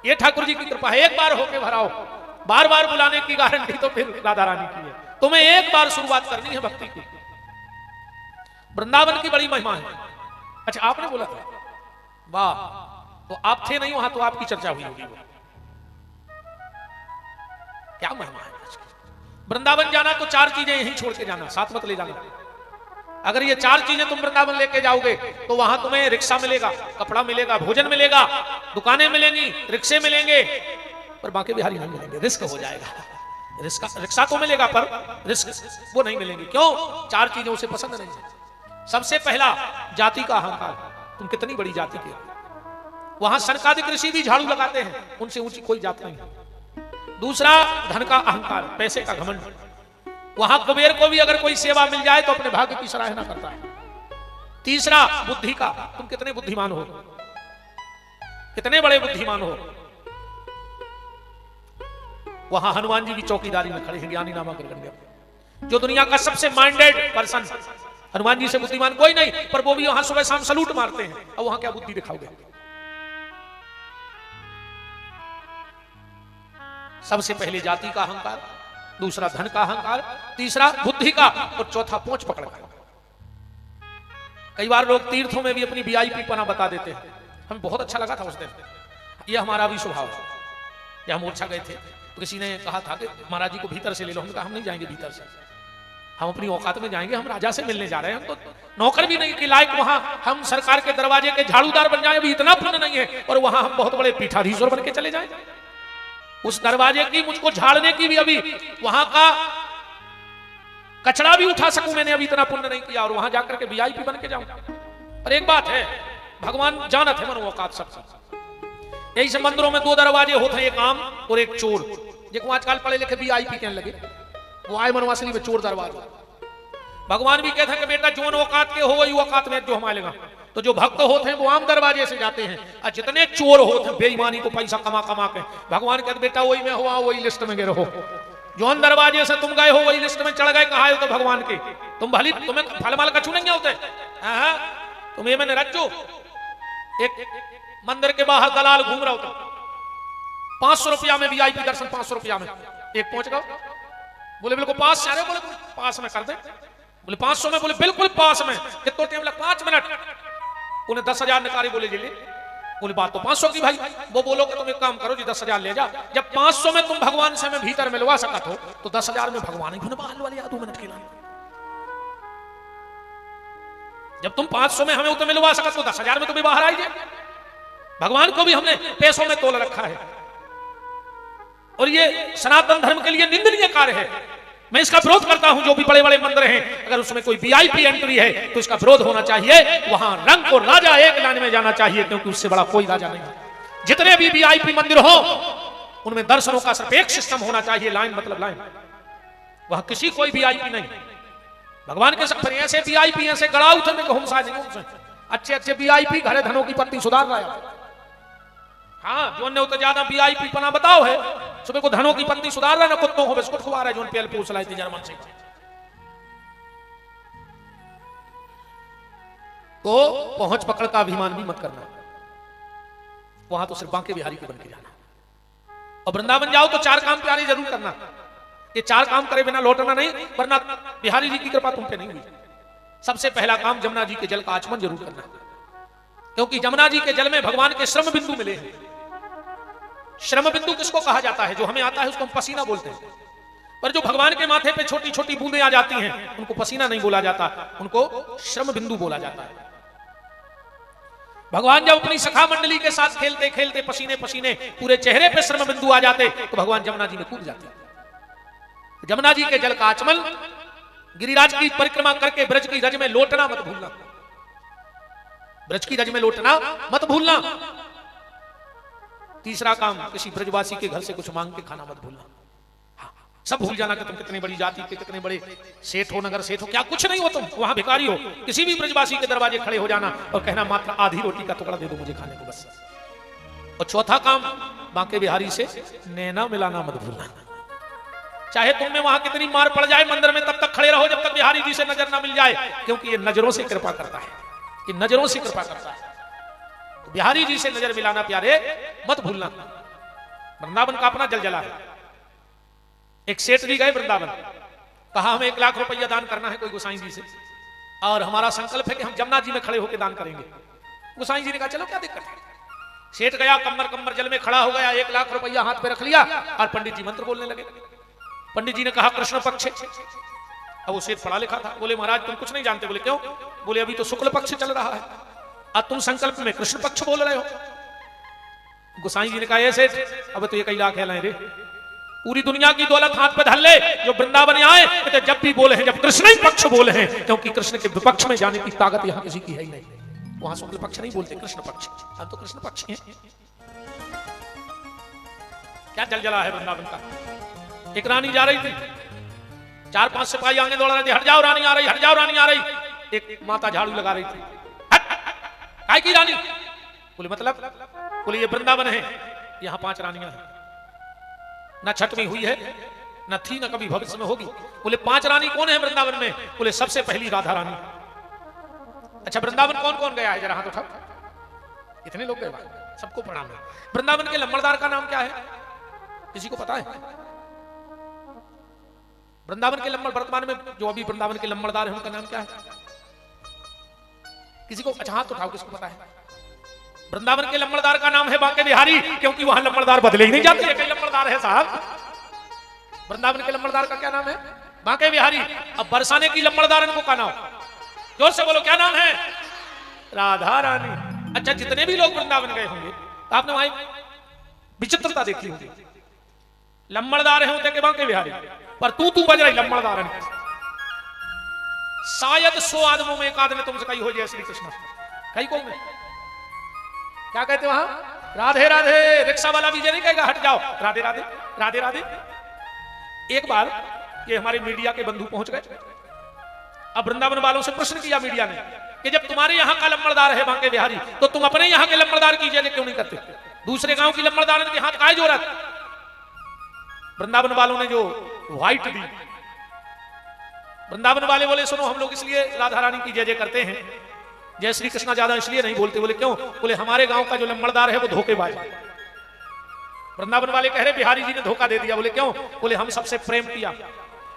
ये ठाकुर जी की कृपा है। 1 बार होके भराओ, बार बार बुलाने की गारंटी तो फिर राधा रानी की है। तुम्हें 1 बार शुरुआत करनी है भक्ति की। वृंदावन की बड़ी महिमा है। अच्छा, आपने बोला था, वाह, तो आप थे नहीं वहां तो आपकी चर्चा हुई होगी। क्या महिमा है वृंदावन जाना? तो 4 चीजें यहीं छोड़ के जाना, साथ मत ले जाना। अगर ये 4 चीजें तुम वृंदावन लेके जाओगे तो वहां तुम्हें रिक्शा मिलेगा, कपड़ा मिलेगा, भोजन मिलेगा, दुकानें मिलेंगी, रिक्शे मिलेंगे, पर बांके बिहारी नहीं मिलेंगे। रिस्क हो जाएगा। रिक्शा तो मिलेगा पर रिस्क वो नहीं मिलेंगे। क्यों? 4 चीजें उसे पसंद नहीं है। सबसे पहला जाति का अहंकार, तुम कितनी बड़ी जाति के। वहां सनकादिक ऋषि भी झाड़ू लगाते हैं, उनसे ऊंची कोई जात नहीं। दूसरा धन का अहंकार, पैसे का घमंड। वहां कुबेर को भी अगर कोई सेवा मिल जाए तो अपने भाग्य की सराहना करता है। तीसरा बुद्धि का, तुम कितने बुद्धिमान हो, कितने बड़े बुद्धिमान हो। वहां हनुमान जी की चौकीदारी में खड़े हैं ज्ञानी नामा गणगण्य, जो दुनिया का सबसे माइंडेड पर्सन। हनुमान जी से बुद्धिमान कोई नहीं, पर वो भी वहां सुबह शाम सलूट मारते हैं। अब वहां क्या बुद्धि दिखाओगे? सबसे पहले जाति का अहंकार, दूसरा धन का अहंकार, तीसरा बुद्धि का, और चौथा पोंछ पकड़ का। कई बार लोग तीर्थों में भी अपनी वीआईपी पना बता देते हैं। हमें बहुत अच्छा लगा था उस दिन। ये हमारा भी स्वभाव है। हम मोर्चा गए थे तो किसी ने कहा था कि महाराज जी को भीतर से ले लो। हमने कहा हम नहीं जाएंगे भीतर से, हम अपनी औकात में जाएंगे, हम राजा से मिलने जा रहे हैं। हम तो नौकर भी नहीं कि लायक वहां हम सरकार के दरवाजे के झाड़ूदार बन जाए, अभी इतना पुण्य नहीं है, और वहां हम बहुत बड़े पीठाधीश्वर बन के चले जाए। उस दरवाजे की मुझको झाड़ने की भी अभी वहां का कचरा भी उठा सकूं, मैंने अभी इतना पुण्य नहीं किया, और वहां जाकर के वीआईपी बन के जाऊं। पर एक बात है, भगवान जानत है मनो औकात सबसे। यही से मंदिरों में 2 दरवाजे होते हैं, एक आम और एक चोर। देखो आजकल पढ़े लिखे वीआईपी कहने लगे, वो आए मनवासली में चोर दरवाजा। भगवान भी कहते हैं कि बेटा जो औकात के हो वही औकात में जो हम आएगा। तो जो भक्त होते हैं वो आम दरवाजे से जाते हैं, और जितने चोर होते हैं बेईमानी को पैसा कमा कमा के, भगवान कहते बेटा वही में हुआ वही लिस्ट में गए रहो। जो दरवाजे से तुम गए हो वही लिस्ट में चढ़ गए, कहा हो तो भगवान के। तुम भली तुम्हें फलमाल कछू नहीं होते, तुम ये मैंने रज्जो। एक मंदिर के बाहर दलाल घूम रहा होता, 500 रुपया में वीआईपी दर्शन, 500 रुपया में एक पहुंच गया। बोले बिल्कुल पास से आ रहे, बोले पास में कर दे। बोले 500 में, बोले बिल्कुल पास में। कितना टाइम लगा? 5 मिनट। उन्हें 10,000 निकाली, बोले जी ले। बोले बात तो 500 की भाई। वो बोलो कि तुम एक काम करो जी 10,000 ले जा। जब 500 में तुम भगवान से मैं भीतर मिलवा सकत हो तो 10,000 में भगवान ही बाल वाले 2 मिनट के लिए। जब तुम 500 में हमें उतर मिलवा सकत तो 10,000 में तुम्हें बाहर आइए। भगवान को भी हमने पैसों में तोल रखा है, और ये सनातन धर्म के लिए निंदनीय कार्य है। मैं इसका विरोध करता हूं। जो भी बड़े बड़े मंदिर हैं, अगर उसमें कोई वीआईपी एंट्री है तो इसका विरोध होना चाहिए। वहां रंग और राजा एक लाइन में जाना चाहिए, क्योंकि उससे बड़ा कोई राजा नहीं। जितने भी वीआईपी मंदिर हो उनमें दर्शनों का सिर्फ एक सिस्टम होना चाहिए, लाइन मतलब लाइन। वहां किसी कोई वीआईपी नहीं। भगवान के सब ऐसे वीआईपी ऐसे गड़ा उठने को हम शायद नहीं। अच्छे अच्छे वीआईपी घरे धनों की पत्ती सुधार रहा है। हाँ, जो ने तो ज्यादा वीआईपी पना बताओ है, सुबह को धनों की पत्नी सुधार रहा है ना, कुत्तों को बिस्कुट खुआ रहा है, जो पेल पूछ लाई थी जर्मन से। तो पहुंच पकड़ का अभिमान भी मत करना। वहां तो सिर्फ बांके बिहारी को बन के जाना। और वृंदावन जाओ तो 4 काम प्यारे जरूर करना। ये 4 काम करे बिना लौटना नहीं, वरना बिहारी जी की कृपा तुम पे नहीं हुई। सबसे पहला काम जमुना जी के जल का आचमन जरूर करना, क्योंकि जमुना जी के जल में भगवान के श्रम बिंदु मिले हैं। श्रम बिंदु किसको कहा जाता है? जो हमें आता है उसको हम पसीना बोलते हैं, पर जो भगवान के माथे पे छोटी छोटी बूंदें आ जाती हैं उनको पसीना नहीं बोला जाता, उनको श्रम बिंदु बोला जाता है। भगवान जब अपनी सखा मंडली के साथ खेलते खेलते पसीने पसीने पूरे चेहरे पे श्रम बिंदु आ जाते तो भगवान जमुना जी में कूद जाते। जमुना जी के जल का आचमन, गिरिराज की परिक्रमा करके ब्रज की रज में लौटना मत भूलना। ब्रज की रज में लौटना मत भूलना। तीसरा काम, किसी ब्रजवासी के घर से कुछ मांग के खाना मत भूलना। हाँ, सब भूल जाना कि तुम कितनी बड़ी जाति के, कितने बड़े सेठ हो, नगर सेठ हो, क्या कुछ नहीं हो, तुम वहां भिखारी हो। किसी भी ब्रजवासी के दरवाजे खड़े हो जाना और कहना मात्र आधी रोटी का टुकड़ा दे दो मुझे खाने को, बस। और चौथा काम, बांके बिहारी से नैना मिलाना मत भूलना। चाहे तुम में वहां कितनी मार पड़ जाए मंदिर में, तब तक खड़े रहो जब तक बिहारी जी से नजर ना मिल जाए, क्योंकि ये नजरों से कृपा करता है। कि नजरों से कृपा करता है। तो बिहारी जी से नजर मिलाना प्यारे मत भूलना। वृंदावन का अपना जलजला है। एक सेठ जी गए वृंदावन, कहा हमें 1 लाख रुपया दान करना है कोई गोसाई जी से, और हमारा संकल्प है कि हम जमुना जी में खड़े होकर दान करेंगे। गोसाई जी ने कहा चलो क्या दिक्कत है। सेठ गया, कमर कमर जल में खड़ा हो गया, 1 लाख रुपया हाथ पे रख लिया और पंडित जी मंत्र बोलने लगे। पंडित जी ने कहा कृष्ण पक्ष, अब वो सेठ पढ़ा लिखा था। बोले महाराज तुम कुछ नहीं जानते। बोले क्यों? बोले अभी तो शुक्ल पक्ष चल रहा है और तुम संकल्प में कृष्ण पक्ष बोल रहे हो। गोसाई जी ने कहा सेठ अब तो ये कई लाख है रे, पूरी दुनिया की दौलत हाथ पे धर ले, जो वृंदावन आए तो जब भी बोले हैं जब कृष्ण ही पक्ष बोले हैं, क्योंकि कृष्ण के विपक्ष में जाने की ताकत यहाँ किसी की है ही नहीं। वहां शुक्ल पक्ष नहीं बोलते, कृष्ण पक्ष। हम तो कृष्ण पक्ष हैं। क्या जलजला है वृंदावन का। एक रानी जा रही थी, 4-5 सिपाही आगे दौड़ रहे थे, हट जाओ रानी आ रही, हट जाओ रानी आ रही। एक माता झाड़ू लगा रही थी, काय की रानी? बोले मतलब? बोले ये वृंदावन है, यहाँ 5 रानियां हैं, ना छठ में हुई है, न थी, न कभी भविष्य में होगी। बोले 5 रानी कौन है वृंदावन में? बोले सबसे पहली राधा रानी। अच्छा वृंदावन कौन कौन गया है जरा हाथ उठाओ। इतने लोग गए, सबको प्रणाम है। वृंदावन के लम्बड़दार का नाम क्या है? किसी को पता है? वृंदावन के लम्बड़, वर्तमान में जो अभी वृंदावन के लम्बड़दार है उनका नाम क्या है? किसी को? अच्छा हाथ उठाओ, किसको पता है? वृंदावन के लम्बड़दार का नाम है बांके बिहारी, क्योंकि वहां लम्बड़दार बदले ही नहीं जाते, कई लम्बड़दार है साहब। वृंदावन के लम्बड़दार का क्या नाम है? बांके बिहारी। अब बरसाने की लम्बड़दारन को का नाम? जोर से बोलो, क्या नाम है? राधा रानी। अच्छा जितने भी लोग वृंदावन गए होंगे आपने वहां विचित्रता देखी होगी, लम्बड़दार है होते के बांके बिहारी, पर तू बज रही लम्बड़दारन। शायद 100 आदमों में एक आदमी तुमसे कही हो जय श्री कृष्ण, कही को में क्या कहते वहां? राधे राधे। रिक्शा वाला भी नहीं कहेगा हट जाओ, राधे राधे राधे राधे। एक बार ये हमारे मीडिया के बंधु पहुंच गए। अब वृंदावन वालों से प्रश्न किया मीडिया ने कि जब तुम्हारे यहाँ का लम्बड़दार है बांके बिहारी, तो तुम अपने यहाँ के लम्बड़दार की जय क्यों नहीं करते? दूसरे गांव की लम्बड़दार के हाथ काय जोरत? वृंदावन वालों ने जो व्हाइट दी, वृंदावन वाले बोले सुनो हम लोग इसलिए राधा रानी की जय जय करते हैं, जय श्री कृष्णा ज्यादा इसलिए नहीं बोलते। बोले क्यों? बोले हमारे गांव का जो लम्बड़दार है वो धोखेबाज है। वृंदावन वाले कह रहे बिहारी जी ने धोखा दे दिया। बोले क्यों? बोले हम सबसे प्रेम किया,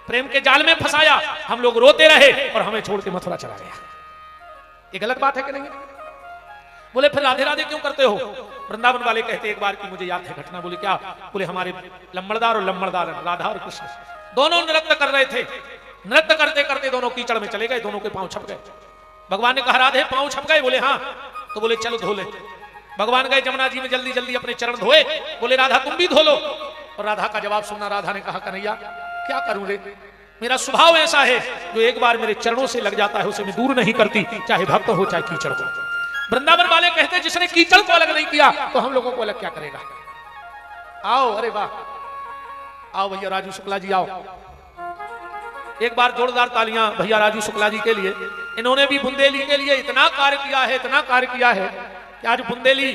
प्रेम के जाल में फंसाया, हम लोग रोते रहे और हमें छोड़ के मथुरा चला गया। ये गलत बात है कि नहीं? बोले फिर राधे राधे क्यों करते हो? वृंदावन वाले कहते एक बार की मुझे याद है घटना। बोले क्या? बोले हमारे लम्बड़दार और लम्बड़दार राधा और कृष्ण दोनों नृत्य कर रहे थे, नृत्य करते करते दोनों कीचड़ में चले गए, दोनों के पांव छप गए। भगवान ने कहा राधे पांव छप गए? बोले हाँ। तो बोले चलो धो ले। भगवान गए जमुना जी में, जल्दी जल्दी अपने चरण धोए। बोले राधा तुम भी धो लो। और राधा का जवाब सुनना, राधा ने कहा कन्हैया क्या करूं रे, मेरा स्वभाव ऐसा है जो एक बार मेरे चरणों से लग जाता है उसे मैं दूर नहीं करती, चाहे भक्त हो चाहे कीचड़ हो। वृंदावन वाले कहते जिसने कीचड़ को अलग नहीं किया तो हम लोगों को अलग क्या करेगा? आओ, अरे वाह, आओ भैया राजू शुक्ला जी आओ। एक बार जोरदार तालियां भैया राजू शुक्ला जी के लिए। इन्होंने भी बुंदेली के लिए इतना कार्य किया है, इतना कार्य किया है कि आज बुंदेली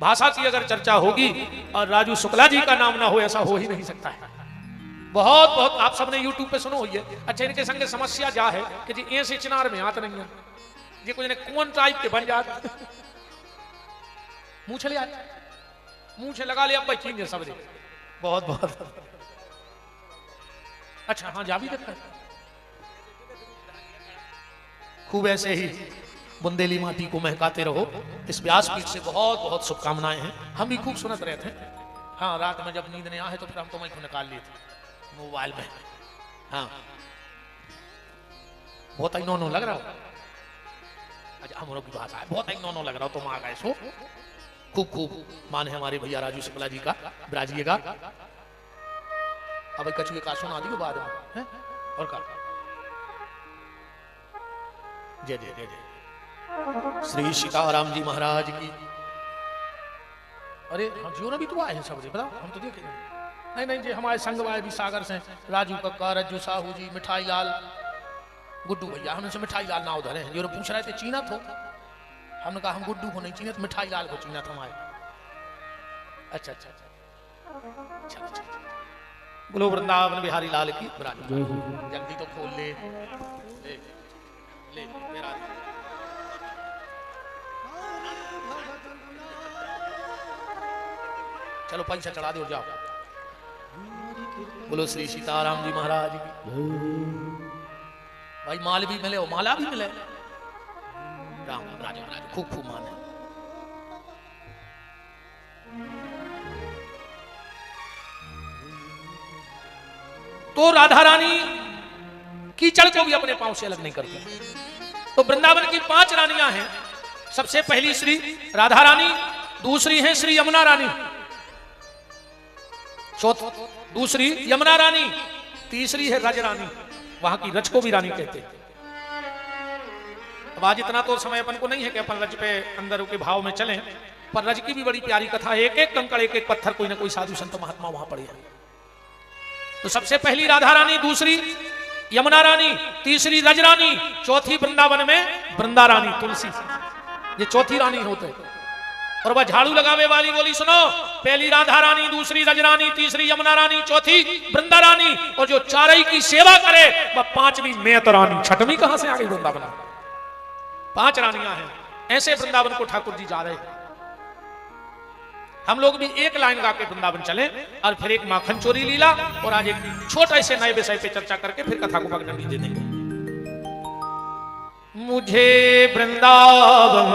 भाषा की अगर चर्चा होगी और राजू शुक्ला जी का नाम ना हो ऐसा हो ही नहीं सकता है। बहुत बहुत आप सबने यूट्यूब पे सुनो हुई है। अच्छा इनके संगे समस्या जा है कि जी ऐसे चिनार में हाथ नहीं है जी, कुछ ने कौन टाइप के बन जाते, मुंह चले आते, मुंह से लगा लिया भाई चीन सब दे। बहुत बहुत अच्छा हाँ जा भी देखा खूब ऐसे ही बुंदेली माटी को महकाते रहो। इस व्यासपीठ से बहुत बहुत शुभकामनाएं हैं। हम भी खूब सुनत रहे थे। हाँ रात में जब नींद नहीं आए तो फिर हम तो मैं निकाल लिए थे मोबाइल में। हाँ बहुत ही नौ लग रहा हो। अच्छा हम लोग की भाषा है, बहुत ही नौ लग रहा हो। तुम आ गए सो खूब खूब मान है हमारे भैया राजू शुक्ला जी का, बिराजिएगा। अब कछुए का सुना दियो बाद में और का जय जय जय जय श्री सीताराम जी महाराज की। अरे हाँ जियो ना भी तो आए हैं सब, बताओ हम तो देखे नहीं। नहीं जी हमारे संग वाले भी सागर से राजू कक्का, रज्जू साहू जी, मिठाई लाल, गुड्डू भैया। हमने से मिठाई लाल ना उधर है, जो पूछ रहे थे चीना तो हमने कहा हम गुड्डू को नहीं चीने, तो मिठाई लाल को चीना था हमारे। अच्छा अच्छा अच्छा अच्छा बोलो वृंदावन बिहारी लाल की जल्दी तो खोल ले ले, ले मेरा चलो पैसा चढ़ा दो जाओ। बोलो श्री सीताराम जी महाराज की। भाई माल भी मिले और माला भी मिले। राम राजू राजू खूब खूब मान है। तो राधा रानी कीचड़ को भी अपने पांव से अलग नहीं करती। तो वृंदावन की 5 रानियां हैं। सबसे पहली श्री राधा रानी, दूसरी है श्री यमुना रानी, दूसरी यमुना रानी, तीसरी है रज रानी। वहां की रज को भी रानी कहते हैं। अब आज इतना तो समय अपन को नहीं है कि अपन रज पे अंदर के भाव में चलें, पर रज की भी बड़ी प्यारी कथा है। एक एक कंकड़, एक एक पत्थर कोई ना कोई साधु संत महात्मा वहां पड़े हैं। तो सबसे पहली राधा रानी, दूसरी यमुना रानी, तीसरी रज रानी, चौथी वृंदावन में वृंदा रानी तुलसी, ये चौथी रानी होते हैं। और वह झाड़ू लगावे वाली बोली सुनो, पहली राधा रानी, दूसरी रज रानी, तीसरी यमुना रानी, चौथी वृंदा रानी, और जो चारई की सेवा करे वह 5वीं नेत रानी। 6वीं कहां से आ गई वृंदावन? 5 रानियां हैं। ऐसे वृंदावन को ठाकुर जी जा रहे हैं। हम लोग भी एक लाइन गा के वृंदावन चले और फिर एक माखन चोरी लीला और आज एक छोटे से नए विषय पे चर्चा करके फिर कथा को पगडंडी दे देंगे। मुझे वृंदावन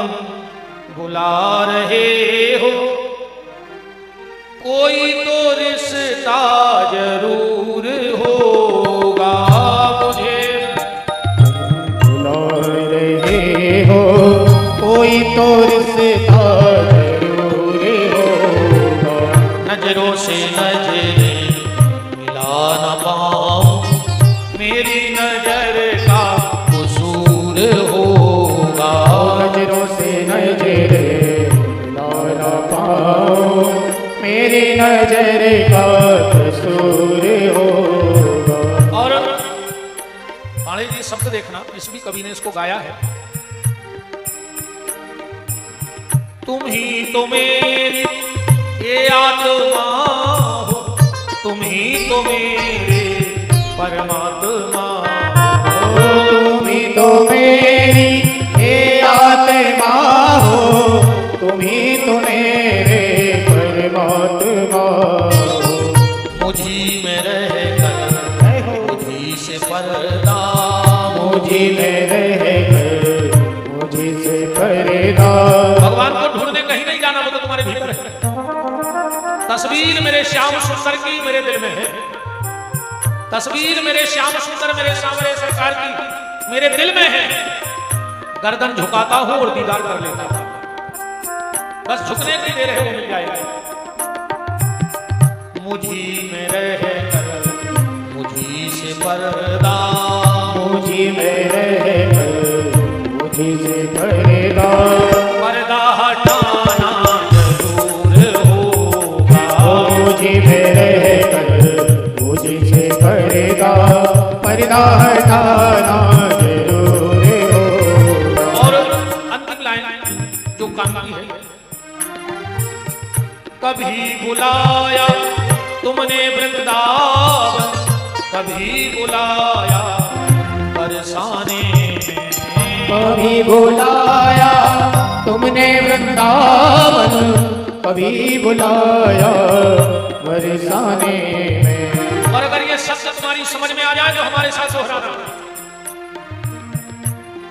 बुला रहे हो, कोई तो रिश्ता जरूर होगा। मुझे बुला रहे हो, कोई तो रिश्ता जरूर होगा। नजरों से नजरें मिला न पाऊं, मेरी नजर का कसूर होगा। नजरों से नजरें मिला न पाऊं, मेरी नजर का कसूर होगा। और पाणे जी शब्द देखना, इस भी कवि ने इसको गाया है। तुम ही तो मेरी ये आत्मा हो, तुम ही तो मेरे परमात्मा हो। तुम ही तो मेरी ये आत्मा हो, तुम ही तो मेरे परमात्मा हो। मुझी में रह कर मुझी से पर्दा, मुझी में रह कर मुझी से पर्दा। भगवान को ढूंढने कहीं नहीं जाना, वो तो तुम्हारे भीतर है। तस्वीर मेरे श्याम सुंदर की मेरे दिल में है, तस्वीर मेरे श्याम सुंदर मेरे सांवरे सरकार की मेरे दिल में है। गर्दन झुकाता हूं और दीदार कर लेता हूं, बस झुकने की देर है, वो मिल जाएगा। मुझी में रह कर मुझी से पर्दा, मुझी में रह कर मुझी से पर्दा। पर्दा हटाना जरूर होगा। मुझी में रह कर मुझी से पर्दा, पर्दा हटाना जरूर होगा। और अंतिम लाइन जो काम की है, कभी बुलाया तुमने वृंदावन, कभी बुलाया बरसाने में। कभी बुलाया तुमने वृंदावन, कभी बुलाया बरसाने में। और अगर ये शब्द तुम्हारी समझ में आ जाए तो हमारे साथ दोहराना,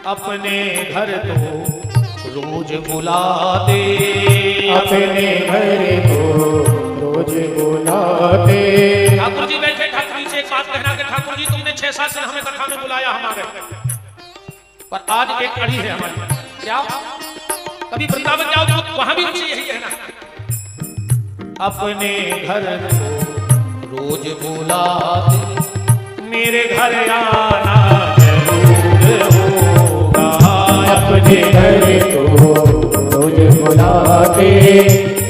अपने घर तो रोज बुलाते, अपने घर को रोज बुलाते। ठाकुर जी बैठे, ठाकुर जी से एक बात कहना कि ठाकुर जी तुमने 6-7 दिन हमें कथा में बुलाया, हमारे पर आज एक कड़ी है हमारी। क्या? कभी वृंदावन जाओ तो वहां भी उनसे यही कहना, अपने घर को रोज बुलाते, मेरे घर आना जरूर होगा। अपने घर को रोज बुलाते,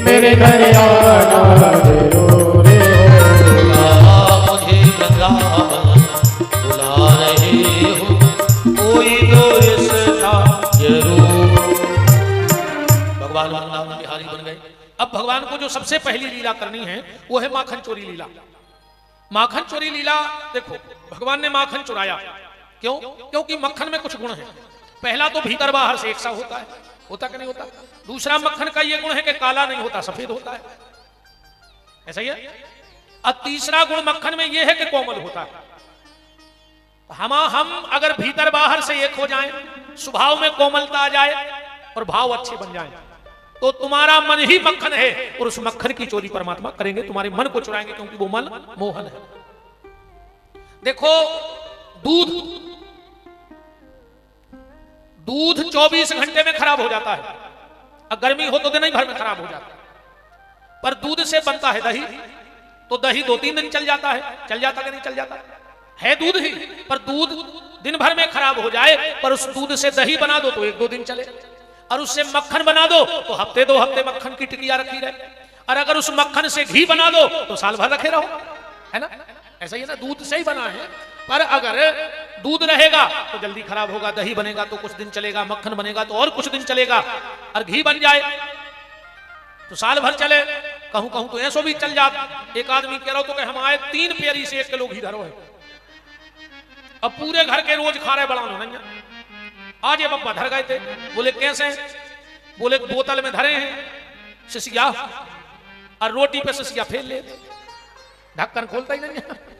मेरे घर आना जरूर होगा। मुझे वृंदावन बुला रहे हो, कोई तो रिश्ता जरूर। भगवान वृंदावन बिहारी बन गए। अब भगवान को जो सबसे पहली लीला करनी है वो है माखन चोरी लीला। माखन चोरी लीला देखो, भगवान ने माखन चुराया क्यों? क्योंकि मक्खन में कुछ गुण है। पहला तो भीतर बाहर से एक सा होता है, होता कि नहीं होता? दूसरा मक्खन का ये गुण है कि काला नहीं होता, सफेद होता है, ऐसा ही है। और तीसरा गुण मक्खन में ये है कि कोमल होता है। हम अगर भीतर बाहर से एक हो जाएं, स्वभाव में कोमलता आ जाए और भाव अच्छे बन जाएं, तो तुम्हारा मन ही मक्खन है और उस मक्खन की चोरी परमात्मा करेंगे, तुम्हारे मन को चुराएंगे, क्योंकि वो मन मोहन है। देखो दूध दूध 24 घंटे में खराब हो जाता है, और गर्मी हो तो दिन ही भर में खराब हो जाता है। पर दूध से बनता है दही, तो दही 2-3 दिन चल जाता है। चल जाता कि नहीं चल जाता है? दूध ही, पर दूध दिन भर में खराब हो जाए, पर उस दूध से दही बना दो तो 1-2 दिन चले, और उससे मक्खन बना दो तो हफ्ते 2 हफ्ते मक्खन की टिकिया रखी रहे, और अगर उस मक्खन से घी बना दो तो साल भर रखे रहो, है ना? ऐसा ही है ना, दूध से ही बना है। पर अगर दूध रहेगा तो जल्दी खराब होगा, दही बनेगा तो कुछ दिन चलेगा, मक्खन बनेगा तो और कुछ दिन चलेगा, और घी बन जाए तो साल भर चले। कहूं कहूं तो ऐसो भी चल जाता। एक आदमी कह रहा हो तो हम आए 3 पेरी से 1 किलो घी धरो है, अब पूरे घर के रोज खा रहे, बड़ा नहीं। आज ये बब्बा धर गए थे, बोले कैसे? बोले बोतल में धरे हैं सिसिया, और रोटी पे सिसिया फेल ले, ढक्कन खोलता ही नहीं है।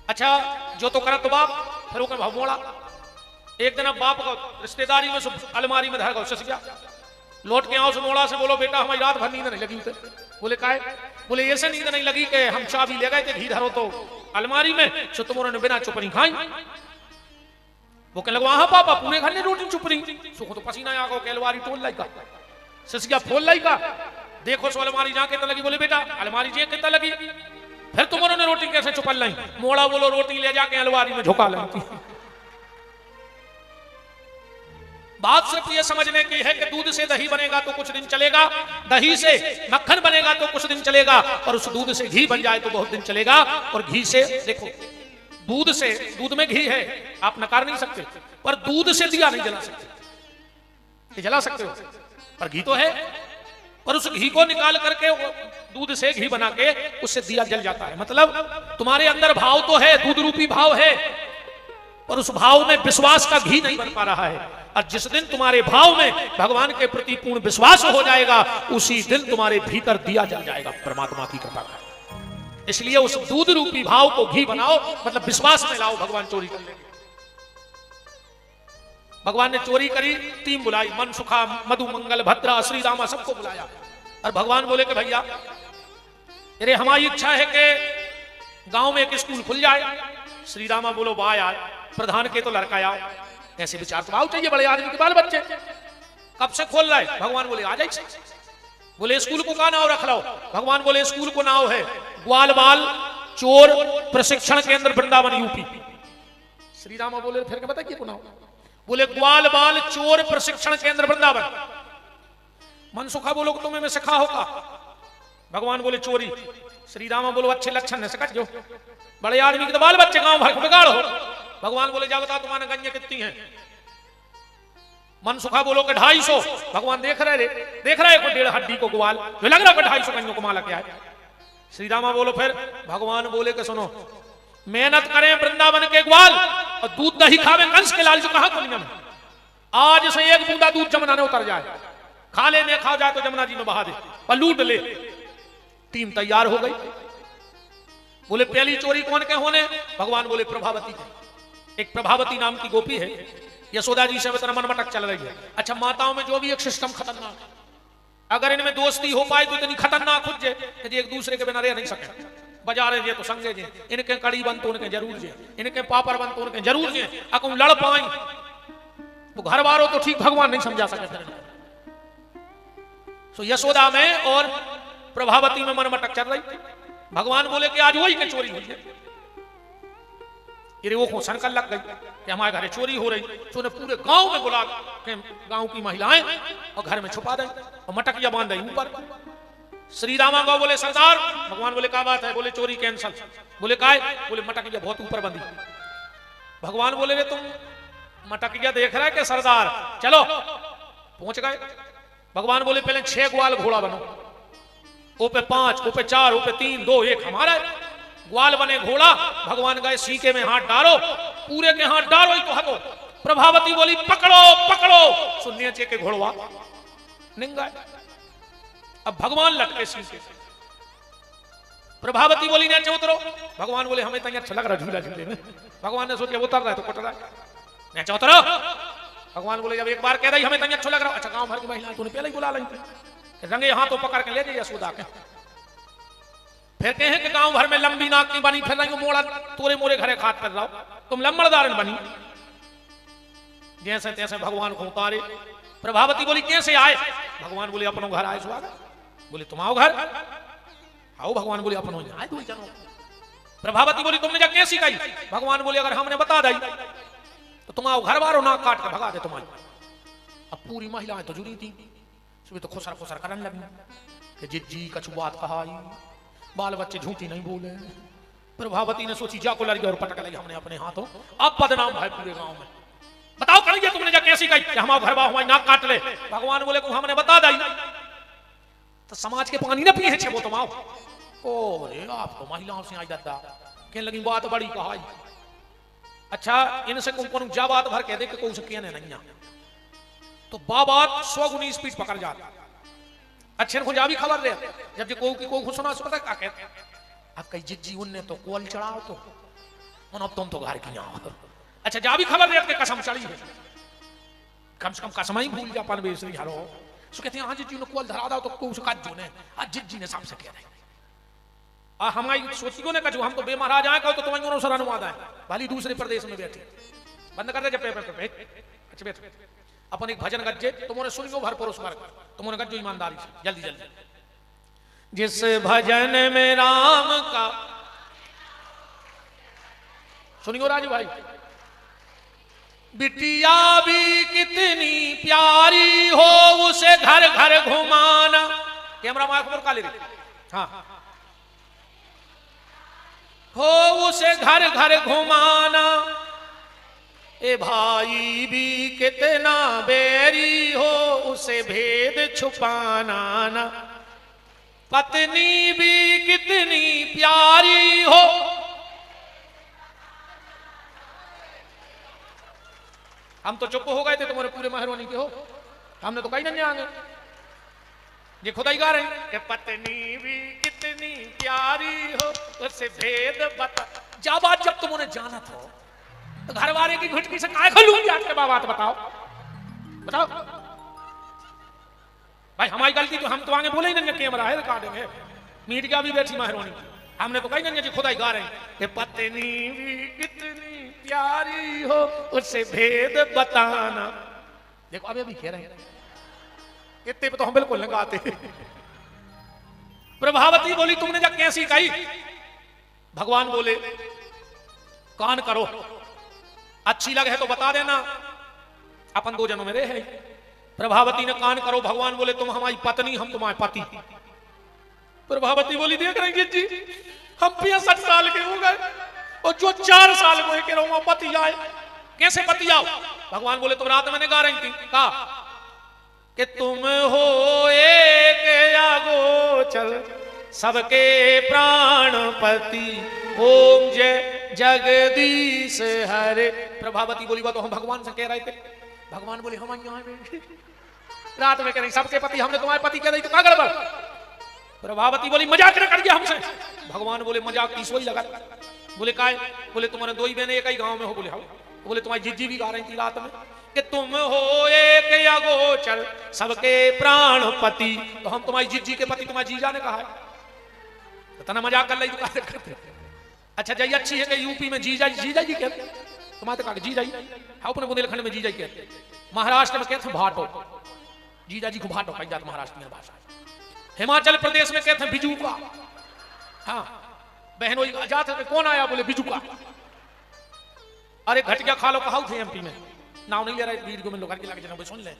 अच्छा, जो तो करा तो बाप, फिर वो भमोड़ा। एक दिन अब बाप को रिश्तेदारी में अलमारी में धर गो सिसिया, लौट के आओ मोड़ा से, बोलो बेटा हमारी रात भर नींद नहीं लगी उसे। बोले काहे? बोले ऐसे नींद नहीं लगी कि हम चाबी ले गए थे, घी धरो तो अलमारी में, सो तुमने ने बिना चुपनी खाई। वो कहने लगा हाँ पापा पूरे घर ने रोटी चुपनी, सुखो तो पसीना आ गो, अलमारी टोल लाई का, सिसिया फोल लाई का, देखो सो अलमारी जहाँ कितना लगी। बोले बेटा अलमारी जी कितना लगी, फिर तुमने ने रोटी कैसे चुपल लाई? मोड़ा बोलो रोटी ले जाके अलमारी में झुका लेती। बात सिर्फ ये समझने की है कि दूध से दही बनेगा तो कुछ दिन चलेगा, दही से मक्खन बनेगा तो कुछ दिन चलेगा, और उस दूध से घी बन जाए तो बहुत दिन चलेगा। और घी से देखो, दूध से, दूध में घी है, आप नकार नहीं सकते, पर दूध से दिया नहीं जला सकते। जला सकते हो, पर घी तो है, पर उस घी को निकाल करके दूध से घी बना के उससे दिया जल जाता है। मतलब तुम्हारे अंदर भाव तो है, दूध रूपी भाव है, पर उस भाव में विश्वास का घी नहीं बन पा रहा है। और जिस दिन तुम्हारे भाव में भगवान के प्रति पूर्ण विश्वास हो जाएगा, उसी दिन तुम्हारे भीतर दिया जल जाएगा परमात्मा की कृपा का। इसलिए उस दूध रूपी भाव को घी बनाओ, मतलब विश्वास में लाओ, भगवान चोरी कर लेंगे। भगवान ने चोरी करी, टीम बुलाई, मन सुखा, मधु मंगल, भद्रा, श्री रामा, सबको बुलाया, और भगवान बोले कि भैया अरे हमारी इच्छा है कि गांव में एक स्कूल खुल जाए। श्री रामा बोलो वाह यार, प्रधान के तो लड़का आओ, ऐसे विचार तो आओ चाहिए, बड़े आदमी के बाल बच्चे, कब से खोल रहा है? भगवान बोले आ जाए। बोले स्कूल को का नाम रख लो? भगवान बोले स्कूल को नाम है ग्वाल बाल चोर प्रशिक्षण केंद्र वृंदावन यूपी। श्री रामा बोले फिर क्या बताइए को नाम? बोले ग्वाल बाल चोर प्रशिक्षण केंद्र वृंदावन। मनसुखा बोलो तुम्हें मैं सिखा होगा। भगवान बोले चोरी। श्री रामा बोलो अच्छे लक्षण है, सिखा जो बड़े आदमी के तो बाल बच्चे गांव भर को बिगाड़ हो। भगवान बोले जा बता तुम्हारे गंजे कितनी है? मनसुखा बोलो कि 250। भगवान देख रहे को 1.5 हड्डी को ग्वाल, जो लग रहा है 250 गंजों को माला क्या है? श्री रामा बोलो फिर। भगवान बोले कि सुनो, मेहनत करें वृंदावन के ग्वाल और दूध दही खावे कंस के लाल, जो कहा दुनिया में आज से 1 बूंदा दूध जमुना ने उतर जाए, खा ले नहीं खा जाए तो जमुना जी में बहा दे और लूट ले। टीम तैयार हो गई। बोले पहली चोरी कौन के होने? भगवान बोले प्रभावती के। एक प्रभावती नाम की गोपी है, यशोदा जी से मन मटक चल रही है। अच्छा, माताओं में जो भी एक सिस्टम खतरनाक है, अगर इनमें दोस्ती हो पाए तो इतनी खतरनाक खुद जे कि एक दूसरे के बिना रह नहीं सके। बाजारे जे तो संगे जे, इनके कड़ी बन तो उनके जरूर जे, इनके पापड़ बन तो उनके जरूर जे। अकुम लड़ पाए तो घर वालों तो ठीक, भगवान नहीं समझा सके। तो यशोदा में और प्रभावती में मन मटक चल रही। भगवान बोले कि आज वही के चोरी हुई है। ये वो सनकल लग गई कि हमारे घर चोरी हो रही, तो उन्हें पूरे गांव में बुला के गांव की महिलाएं और घर में छुपा दें और मटकिया बांध दें ऊपर। श्री रामा गांव बोले सरदार। भगवान बोले क्या बात है? बोले चोरी कैंसल। बोले काय? बोले मटकिया बहुत ऊपर बंधी। भगवान बोले रे तुम मटकिया देख रहा है क्या सरदार? चलो पहुंच गए। भगवान बोले पहले 6 ग्वाल घोड़ा बनो, ओपे 5, ओपे 4, ओपे 3, 2, 1 हमारा ग्वाल बने घोड़ा। भगवान गए सीके में हाथ डालो, पूरे के हाथ डालो ही तो हको। प्रभावती बोली पकड़ो पकड़ो, सुनने चे के घोड़वा निंगा। अब भगवान लटके सीके। प्रभावती बोली नीचे उतरो। भगवान बोले हमें तो अच्छा लग रहा झूला झूले में। भगवान ने सोचा उतर रहा है तो कट रहा है, नीचे उतरो। भगवान बोले जब एक बार कह रही हमें तो अच्छा लग रहा। अच्छा, गांव भर की महिला तूने पहले ही बुला ली, रंगे हाथों पकड़ के ले जाइए यशोदा के। फिर कहें कि गांव भर में लंबी नाक की बनी फिर रही हूं, मोड़ा तोरे मोरे घरे खात कर रहा तुम लम्बड़दारन बनी। जैसे तैसे भगवान को उतारे। प्रभावती बोली कैसे आए? भगवान बोले अपनों घर आए स्वागत। बोले तुम आओ घर आओ। भगवान बोले अपनों आए दो जनो। प्रभावती बोली तुमने जब कैसी कही? भगवान बोले अगर हमने बता दी तो तुम आओ घर बारो नाक काट के भगा दे तुम्हारी। अब पूरी महिलाएं तो जुड़ी थी, सुबह तो खुसर खुसर करने लगी कि जिज्जी कछु बात कहा, बाल बच्चे झूठी नहीं बोले। प्रभावती ने सोची जाको लड़ गया और पटक लगी हमने अपने हाथों, अब बदनाम है पूरे गांव में। बताओ करिए तुमने जब कैसी कही कि हमारा घर बा हमारी नाक काट ले। भगवान बोले को हमने बता दी तो समाज के पानी न पिए छे वो तुम आओ। ओ रे आप तो महिलाओं से आई दादा कहने लगी बात बड़ी कहा। अच्छा इनसे कौन जा बात भर कह दे कि कौन से कहने नहीं आ तो बात 100 गुनी स्पीड पकड़ जाता। अच्छे को जा भी खबर दे जब को सुना सुना क्या कहते अब कई जिज्जी उनने तो कोल चढ़ाओ तो अब तुम तो घर की आओ। अच्छा जा भी खबर दे कसम चढ़ी है, कम से कम कसम ही भूल जा पान बेसरी हरो सो कहते हैं हाँ जिज्जी ने कोल धरा दो तो को उसका जो ने आज जिज्जी ने सबसे कह रहे आ हमारी सोचियो ने कछु हम तो बेमहाराज आए कहो तो तुम्हें दोनों सर अनुवाद है भली दूसरे प्रदेश में बैठे बंद कर दे जब पेपर पे अच्छा बैठ अपन एक भजन गज्जे तुमने सुनियो भर परोस भर तुमने गज्जो ईमानदारी से जल्दी जल्दी। जिस भजन में राम का सुनियो राजू भाई बिटिया भी कितनी प्यारी हो उसे घर घर घुमाना। कैमरा माइक पर काले हाँ हो उसे घर घर घुमाना। ए भाई भी कितना बैरी हो उसे भेद छुपाना ना। पत्नी भी कितनी प्यारी हो हम तो चुप हो गए थे तुम्हारे पूरे मेहरबानी के हो हमने तो कहीं नहीं आगे ये खुदा ही गा रहे हैं कि पत्नी भी कितनी प्यारी हो उसे भेद बता। जा बात जब तुम उन्हें जाना था तो घर वाले की घुटकी से काय खोलूंगी आपके बात बताओ बताओ भाई हमारी गलती तो हम तो आगे बोले ही नहीं कैमरा है रिकॉर्डिंग है मीडिया भी बैठी मेहरबानी हमने तो कहीं नहीं खुदा ही गा रहे हैं कि पत्नी भी कितनी प्यारी हो उसे भेद बताना। देखो अभी अभी कह रहे हैं इतने पे तो हम बिल्कुल लगाते। प्रभावती बोली तुमने जब कैसी कही? भगवान बोले कान करो अच्छी लगे है तो बता देना अपन दो जनों में रहे। प्रभावती ने कान करो भगवान बोले तुम हमारी पत्नी हम तुम्हारे पति। प्रभावती बोली देख रहे जी हम 65 साल के हो गए और जो 4 साल को के रहो पति आए कैसे पति आओ? भगवान बोले तुम रात मैंने गा रही थी कहा कि तुम हो एक अगोचर सबके प्राणपति ओम जय जगदीश हरे। प्रभावती बोली बात तो हम भगवान से कह रहे थे। भगवान बोले हम यहाँ रात में कह रही सबके पति हमने तुम्हारे पति कह रही तो क्या गड़बड़? प्रभावती बोली मजाक न कर दिया हमसे। भगवान बोले मजाक की सोई लगा। बोले काय? बोले तुम्हारे 2 ही बहने एक ही गांव में हो। बोले हाँ। बोले तुम्हारी जिज्जी भी गा रही थी रात में कि तुम हो एक अगोचर सबके प्राणपति तो हम तुम्हारी जिज्जी के पति तुम्हारी जीजा ने कहा इतना मजाक कर रही तो करते। अच्छा जाइए अच्छी है कि यूपी में जीजा जीजा जी कहते तुम्हारे कहा जीजा जी हाँ अपने बुंदेलखंड में जीजा कहते महाराष्ट्र में कहते भाटो जीजा जी को भाटो कही जाता महाराष्ट्र में भाषा। हिमाचल प्रदेश में कहते हैं बिजू का हाँ बहनों जाते कौन आया? बोले बिजू का। अरे घटिया खा लो कहा थे एमपी में नाव नहीं ले रहा वीडियो में लोग लगे जना सुन ले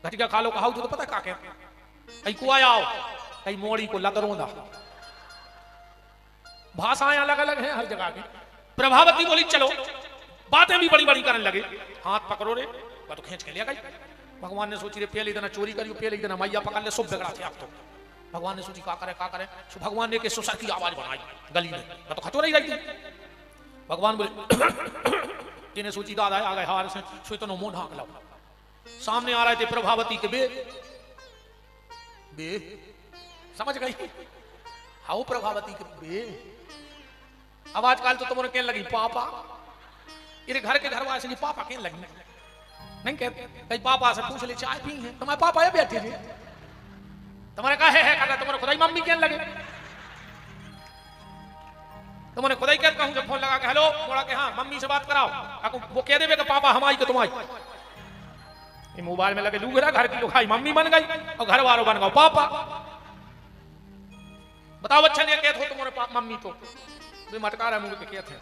घटिया खा लो कहा तो पता क्या कहते कहीं को आया कहीं मोड़ी को लदरोंदा भाषाएं अलग अलग हैं हर जगह की। प्रभावती बोली चलो बातें भी बड़ी बड़ी करने लगे हाथ पकड़ो रे तो खींच के लिया गई। भगवान ने सोची रे पहले इतना चोरी करी पहले इतना मैया पकड़ ले सब बिगड़ा थे आप तो। भगवान ने सोची का करे सो भगवान ने सुसर की आवाज बनाई गली में तो खतोरा ही रही थी। भगवान बोले जिन्हें सोची दादा आ गए हार से सो तो मुंह ढांक लो। सामने आ रहे थे प्रभावती के बे समझ गई हाउ प्रभावती के बे आवाज काल तो तुम्हारे कहने लगी पापा इरे घर के घर वाले से पापा कहने लगी नहीं कहते कहीं पापा से पूछ ले चाय पी है तुम्हारे पापा है बैठे थे तुम्हारे कहा है तुम्हारे खुदाई मम्मी कहने लगे तो मैंने खुदा ही कहता हूँ, जब फोन लगा के हेलो मोड़ा के हाँ मम्मी से बात कराओ, वो कह देवे कि पापा हम आई कि तुम आई। ये मोबाइल में लगे लूगरा, घर की लुगाई मम्मी बन गई और घर वालों बन गए पापा। बताओ अच्छा नहीं कहते हो तुम्हारे मम्मी तो वे मटका रहे मुंह के कहते हैं।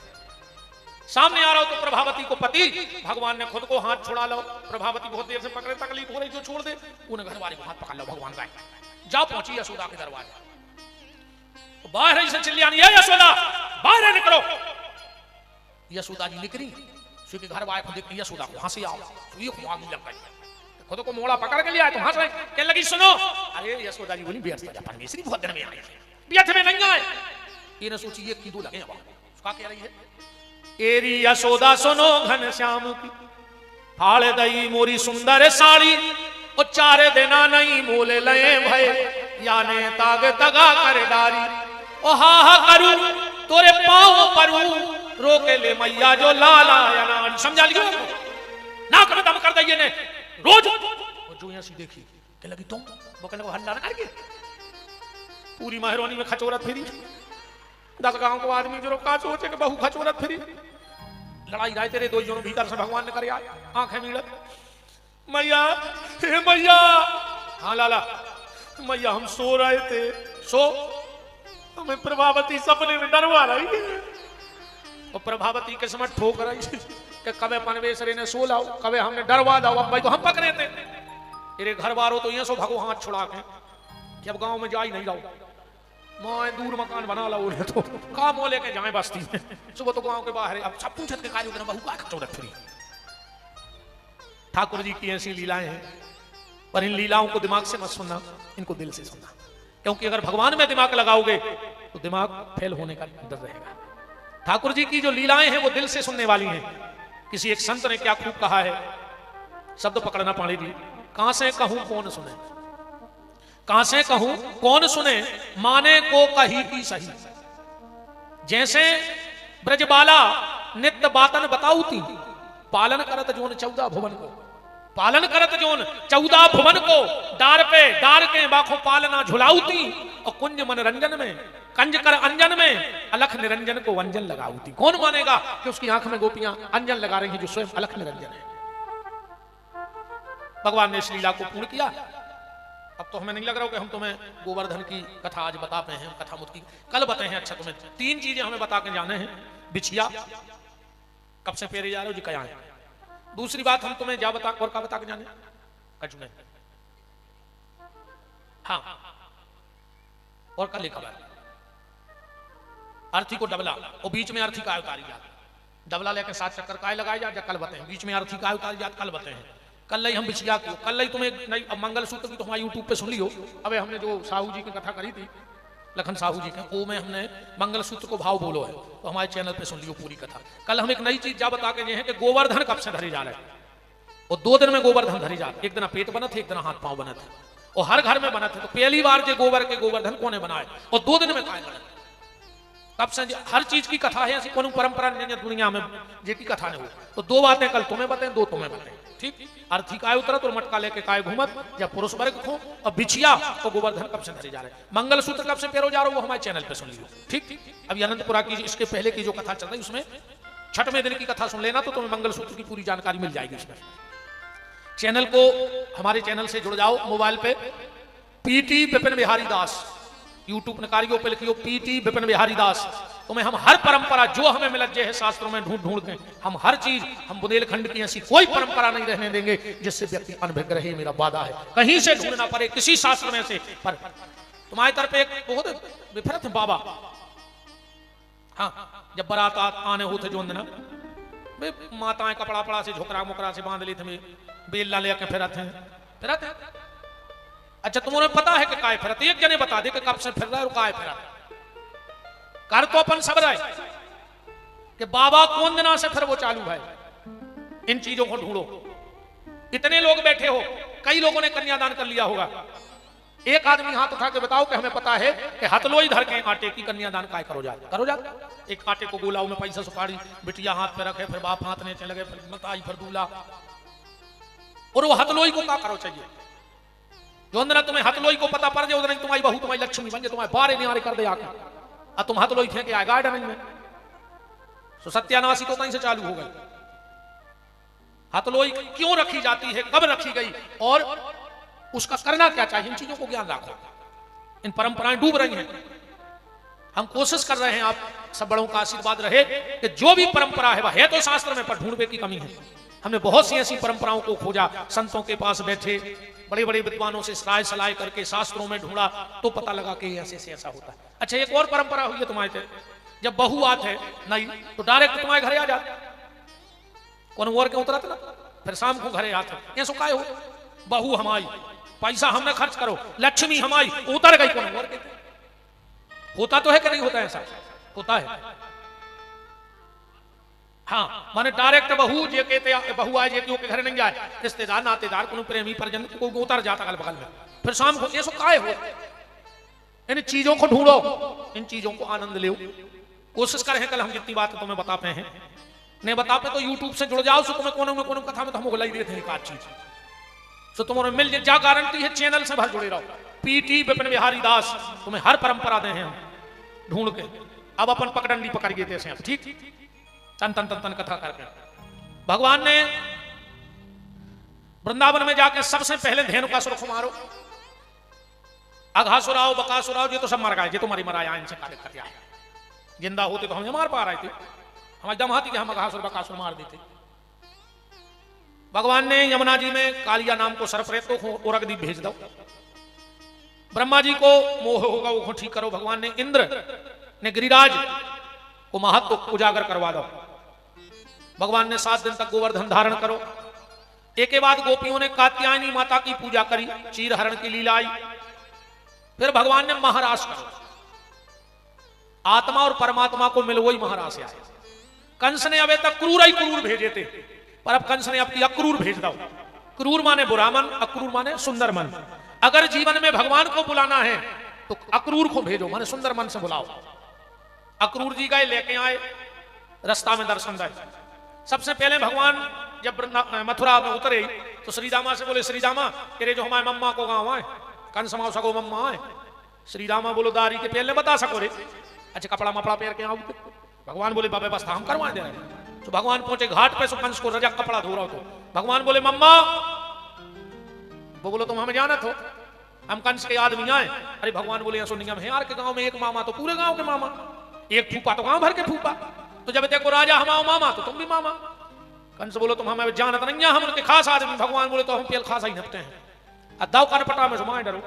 सामने आ रहा हो तो प्रभावती को पति, भगवान ने खुद को हाथ छुड़ा लो। प्रभावती बहुत देर से पकड़े, तकलीफ हो रही जो छोड़ दे, उन्हें घर वाले को हाथ पकड़ लो, भगवान का जा पहुंची यशोदा के दरवाजे। तो बाहर ही से चिल्लानी है यशोदा बाहर निकलो। यशोदा जी निकली, क्योंकि घर वाले को देख यशोदा को हंसी आओ तो ये को आग लग गई, खुद को मोड़ा पकड़ के लिया तो हंस रहे, कहने लगी सुनो। अरे यशोदा जी बोली व्यर्थ जापान में बहुत दिन में आई, व्यर्थ में नहीं आए। ये न सोची ये कीदू लगे अब क्या कह रही है, एरी यशोदा सुनो घन श्याम की, फाड़ दई मोरी सुंदर साड़ी, और चारे देना नहीं मोले लए भय, याने ताग तगा कर डारी, ओ हा हा करू तोरे पाँव परू, रोके ले मैया जो लाला या समझा लियो ना कभी दम कर दइए ने रोज। और जो ऐसी देखी के लगी तुम वो कहने को हल्ला न करके पूरी मेहरबानी में खचोरत फिरी। 10 गांव को आदमी जो का सोचे कि बहु खचोरत फिरी, लड़ाई राय तेरे दो जनों भीतर से भगवान ने करे आंखें मीड़त, मैया हे मैया। हाँ लाला मैया हम सो रहे थे, सो हमें प्रभावती सपने में डरवा रही है, और प्रभावती के समय ठोक रही कि कबे पनवेसरे ने सो लाओ, कबे हमने डरवा दाओ, अब भाई तो हम पकड़े थे। तेरे घर वालों तो ये सो भगो हाथ छुड़ा के कि अब गांव में जा ही नहीं रहो, मैं दूर मकान बना ला उन्हें तो काम वो लेके जाए बस्ती में, सुबह तो गांव के बाहर अब सब पूछत के कार्य बहू का खचौरत फिरी। ठाकुर जी की ऐसी लीलाएं हैं, पर इन लीलाओं को दिमाग से मत सुनना, इनको दिल से सुनना, क्योंकि अगर भगवान में दिमाग लगाओगे तो दिमाग फेल होने का डर रहेगा। ठाकुर जी की जो लीलाएं हैं वो दिल से सुनने वाली हैं। किसी एक संत ने क्या खूब कहा है, शब्द पकड़ना पड़ेगी, कहां से कहूं कौन सुने, कहां से कहूं कौन सुने, माने को कही की सही, जैसे ब्रजबाला नित्य बातन बताऊती, पालन करत जोन 14 भुवन को, पालन करत जोन 14 भुवन को, डार पे डार के बाखों पालना झुलाऊती, और कुंज मनोरंजन में कंज कर अंजन में अलख निरंजन को अंजन लगाऊती। कौन मानेगा कि उसकी आंख में गोपियां अंजन लगा रही हैं जो स्वयं अलख निरंजन है। भगवान ने इस लीला को पूर्ण किया। अब तो हमें नहीं लग रहा कि हम तुम्हें गोवर्धन की कथा आज बताते हैं, कथा मुझ की कल बताए हैं। अच्छा तुम्हें 3 चीजें हमें बता के जाने हैं, बिछिया कब से पेरे जा रहे हो जी क्या है, दूसरी बात हम तुम्हें जा बता और का बता के जाने कछु में, हाँ और कल खबर अर्थी को डबला, और बीच में अर्थी का उतारी जात, डबला लेकर 7 चक्कर काय लगाए जा, कल बताए, बीच में अर्थी का उतारी जात कल बताए हैं। कल नहीं हम बिछिया की, कल नहीं तुम्हें नहीं, अब मंगलसूत्र की तो हमारे यूट्यूब पे सुन लियो। अबे हमने जो साहू जी की कथा करी थी, लखन साहू जी के, वो में हमने मंगलसूत्र को भाव बोलो है, तो हमारे चैनल पे सुन लियो पूरी कथा। कल हम एक नई चीज जा बता के ये है कि गोवर्धन कब से धरे जा रहे हैं, और 2 दिन में गोवर्धन धरे जा, एक दिन पेट बना थे, एक दिन हाथ पांव बना थे, और हर घर में बना थे। तो पहली बार जो गोबर के गोवर्धन कोने बनाए और 2 दिन में काय बने, कब से हर चीज की कथा है, ऐसी कोनो परंपरा नहीं है दुनिया में जेकी कथा नहीं हो। तो 2 बातें कल तुम्हें बताएं, 2 तुम्हें बताएं, ठीक। अर्थी काय उतरत और मटका लेके काय घूमत, या पुरुष वर्ग को, और बिछिया और गोवर्धन कब से धरे जा रहे हैं, मंगलसूत्र कब से पेरो जा रहे हो, वो हमारे चैनल पे सुन लियो, ठीक। अभी अनंतपुरा की इसके पहले की जो कथा चल रही है उसमें 6वें दिन की कथा सुन लेना, तो तुम्हें मंगलसूत्र की पूरी जानकारी मिल जाएगी उसमें। चैनल को हमारे चैनल से जुड़ जाओ, मोबाइल पे पीटी विपिन बिहारी दास, यूट्यूब नकारियों पे लिखियो पीटी विपिन बिहारी दास। तुम्हें हम हर परंपरा जो हमें मिलत जे है शास्त्रों में ढूंढ ढूंढ के हम हर चीज, हम बुंदेलखंड की ऐसी कोई परंपरा नहीं रहने देंगे जिससे व्यक्ति अनभिज्ञ रहे, मेरा वादा है। कहीं से ढूंढना पड़े किसी शास्त्र में से, पर तुम्हारी तरफ एक बहुत विफरत है बाबा, हाँ जब बारात आने होते जो ना माताएं कपड़ा पड़ा से झोकरा मोकरा से बांध लेते में बेल ला लेके फिरते हैं। अच्छा तुम्हें पता है कि काय फिरत, एक जने बता दे कि कब से फिर रहा है और काय फिरा कर तो अपन सब रहे कि बाबा कौन दिना से फिर वो चालू है। इन चीजों को ढूंढो, इतने लोग बैठे हो, कई लोगों ने कन्यादान कर लिया होगा, एक आदमी हाथ उठा के बताओ कि हमें पता है कि हथलोई धर के आटे की कन्यादान काय करो जा। एक आटे को गोलाऊ में पैसा सुपारी बिटिया हाथ पे रखे, फिर बाप हाथ ने चले गए, फिर मताई, फिर दूल्हा, और वो हथलोई को क्या करो चाहिए। जो अंदर तुम्हें हथलोई को पता पड़ जाए उधर तुम्हारी बहू तुम्हारी लक्ष्मी बन जाए, तुम्हारे बारे निहारे कर दे आके, और तुम हथलोई फेंके आए गार्डन में, तो सत्यानाशी तो कहीं से चालू हो गई। हथलोई क्यों रखी जाती है, कब रखी गई और उसका करना क्या चाहिए, इन चीजों को ज्ञान रखो। इन परंपराएं डूब रही हैं। हम कोशिश कर रहे हैं, आप सब बड़ों का आशीर्वाद रहे कि जो भी परंपरा है वह है तो शास्त्र में, पर ढूंढने की कमी है। हमने बहुत सी ऐसी परंपराओं को खोजा, संतों के पास बैठे, बड़े बड़े विद्वानों से राय सलाह करके शास्त्रों में ढूंढा, तो पता लगा कि ऐसे से ऐसा होता है। अच्छा, एक और परंपरा हुई है तुम्हारे थे, जब बहू आते नहीं तो डायरेक्ट तुम्हारे घरे आ जाते, कौन और के उतरत ना, फिर शाम को घरे आते। ये सो काय हो, बहू हमारी, पैसा हमने खर्च करो, लक्ष्मी हमारी, उतर गई कौन और के। होता तो है कि नहीं होता, ऐसा होता है। हाँ, माने डायरेक्ट बहू जे कहते बहू आए जे के घर नहीं जाए, रिश्तेदार नातेदार को प्रेमी परिजन को उतर जाता कल बगल में, फिर शाम को ये सो काय हो। इन चीजों को ढूंढो, इन चीजों को आनंद लो। कोशिश करें कल हम जितनी बात तुम्हें बता पाए हैं, नहीं बता पाए तो यूट्यूब से जुड़ जाओ, सो तुम्हें कोने में कोने कथा में तो हम उगलाई देते हैं एक आध चीज, सो तुम्हारे मिल जा। गारंटी है चैनल से भर जुड़े रहो। पीटी विपिन बिहारी दास तुम्हें हर परंपरा दे हैं ढूंढ के। अब अपन पकड़ंडी पकड़ गए थे, ठीक तन तन तन तन कथा करके। भगवान ने वृंदावन में जाके सबसे पहले धेनु का सुरख मारो, अघासुराओ बकासुराओ ये तो सब मर गए, ये तो मरी मराया, इनसे कार्य कर दिया। जिंदा होते तो हमें मार पा रहे थे, हमारी दम आती कि हम अघासुर बकासुर मार देते। भगवान ने यमुना जी में कालिया नाम को सर्परेतों को औरगदीप भेज दो, ब्रह्मा जी को मोह होगा वो ठीक करो। भगवान ने इंद्र ने गिरिराज को महत्व उजागर करवा दो। भगवान ने 7 दिन तक गोवर्धन धारण करो। एक के बाद गोपियों ने कात्यायनी माता की पूजा करी, चीर हरण की लीला आई। फिर भगवान ने महारास करो, आत्मा और परमात्मा को मिल वही महारास आए। कंस ने अबे तक क्रूर ही क्रूर भेजे थे, पर अब कंस ने अपनी अक्रूर भेज दो। क्रूर माने बुरा मन, अक्रूर माने सुंदर मन। अगर जीवन में भगवान को बुलाना है तो अक्रूर को भेजो, माने सुंदर मन से बुलाओ। अक्रूर जी गए, लेके आए, रास्ता में दर्शन दे। सबसे पहले भगवान जब मथुरा में उतरे तो श्री रामा से बोले, श्री रामा तेरे जो हमारे मम्मा को गाँव आए, कंस माओ सको मम्मा आए। श्री रामा बोलो दारी के पहले बता सको रे, अच्छा कपड़ा मपड़ा पहन के आओ। भगवान बोले बाबे बस हम करवा दे रहे। तो भगवान पहुंचे घाट पे, सो कंस को रजा कपड़ा धो रहा हो। तो भगवान बोले मम्मा, वो बोलो तुम हमें जानत हो, हम कंस के आदमी आए। अरे भगवान बोले ऐसो नियम है यार के गांव में एक मामा तो पूरे गांव के मामा, एक फूफा तो गांव भर के फूफा, तो जब देखो राजा हमारा मामा तो तुम भी मामा। कंस बोलो तुम हमें जानत नहीं, हम उनके खास आदमी। भगवान बोले तो हम पेल खास ही नपते हैं। अदाव कर पटा में सुमाए डरो,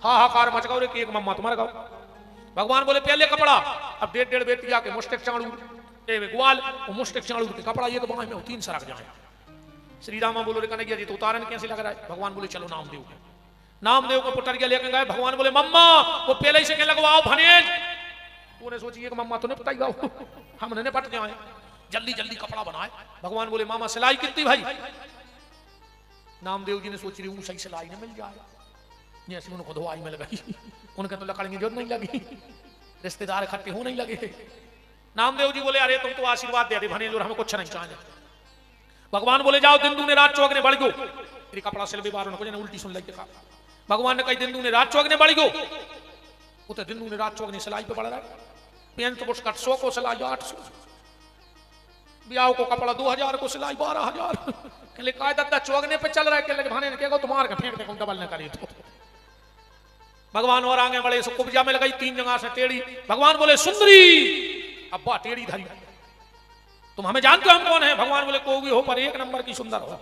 हाहाकार मच गौ रे कि एक मम्मा तुम्हारे गाँव। भगवान बोले पहले कपड़ा, अब 1.5 बेटिया के मुष्टिक चाणू ग्वाल मुष्टिक चाणू के कपड़ा ये बाएं में 3 सरक जाए। श्री रामा बोलो रे कन्हैया जी तो उतारन कैसे लग रहा है। भगवान बोले चलो नामदेव के, नामदेव को पुटरिया लेकर गए। भगवान बोले मम्मा वो पहले ही से के लगवाओ भनेज। तूने सोची कि मम्मा तूने पटाई गाओ, हमने ने पट जाए, जल्दी जल्दी कपड़ा बनाए। भगवान बोले मामा सिलाई कितनी भाई। नामदेव जी ने सोच रही सही सिलाई न मिल जाए, जैसे उनको धोआई में लगाई, उनके तो लकड़ने की जरूरत नहीं लगी, रिश्तेदार इकट्ठे हो नहीं लगे। नामदेव जी बोले अरे तुम तो आशीर्वाद दे दे भने जो हमें कुछ नहीं चाहिए। भगवान बोले जाओ दिन दूने रात चौगने बढ़ गो, तेरी कपड़ा सिल बार उल्टी सुन लगी। भगवान ने कही दिन दूने रात चौगने बढ़ गो, वो तो दिन दूने रात चौगने सिलाई पे बढ़ रहा है। पेंट तो कट 100 को सिलाई 800, ब्याह को कपड़ा 2000 को सिलाई 12000। कहले कायदा चौगने पे चल रहा है, कहले भाने ने कहो तुम्हारे का फेंक दे डबल न करी। तो भगवान और आगे बड़े कुब्जा में लगाई 3 जगह से टेढ़ी। भगवान बोले सुंदरी, अब्बा टेढ़ी धरी, तुम हमें जानते हो हम कौन है। भगवान बोले कोई हो पर 1 नंबर की सुंदर हो,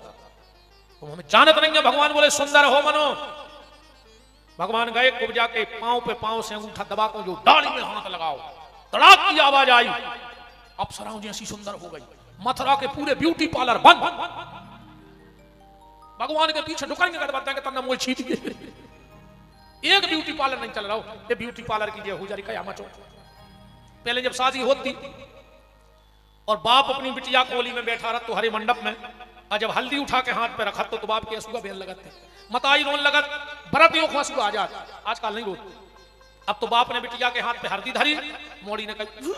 तुम हमें जानत नहीं है। भगवान बोले सुंदर हो मनो। भगवान गए कुब्जा के पांव पे पांव से अंगूठा दबा को जो डाली में हाथ लगाओ, तड़ाक की आवाज आई, अप्सराओं जैसी सुंदर हो गई। मथुरा के पूरे ब्यूटी पार्लर बंद। भगवान के पीछे ढुकाएंगे बताएंगे तन्ना मोल छीट गए। एक ब्यूटी पार्लर नहीं चल रहा हो, ये ब्यूटी पार्लर की जो हो जा रही कयामत हो। पहले जब शादी होती और बाप अपनी बिटिया कोली में बैठा रहा तो हरे मंडप में, और जब हल्दी उठा के हाथ पे रखा तो बाप के आंसू का बेल लगत थे, मताई रोन लगत, बरातियों को आंसू आ जात। आजकल नहीं रोती। अब तो बाप ने बिटिया के हाथ पे हल्दी धरी, मोड़ी ने कही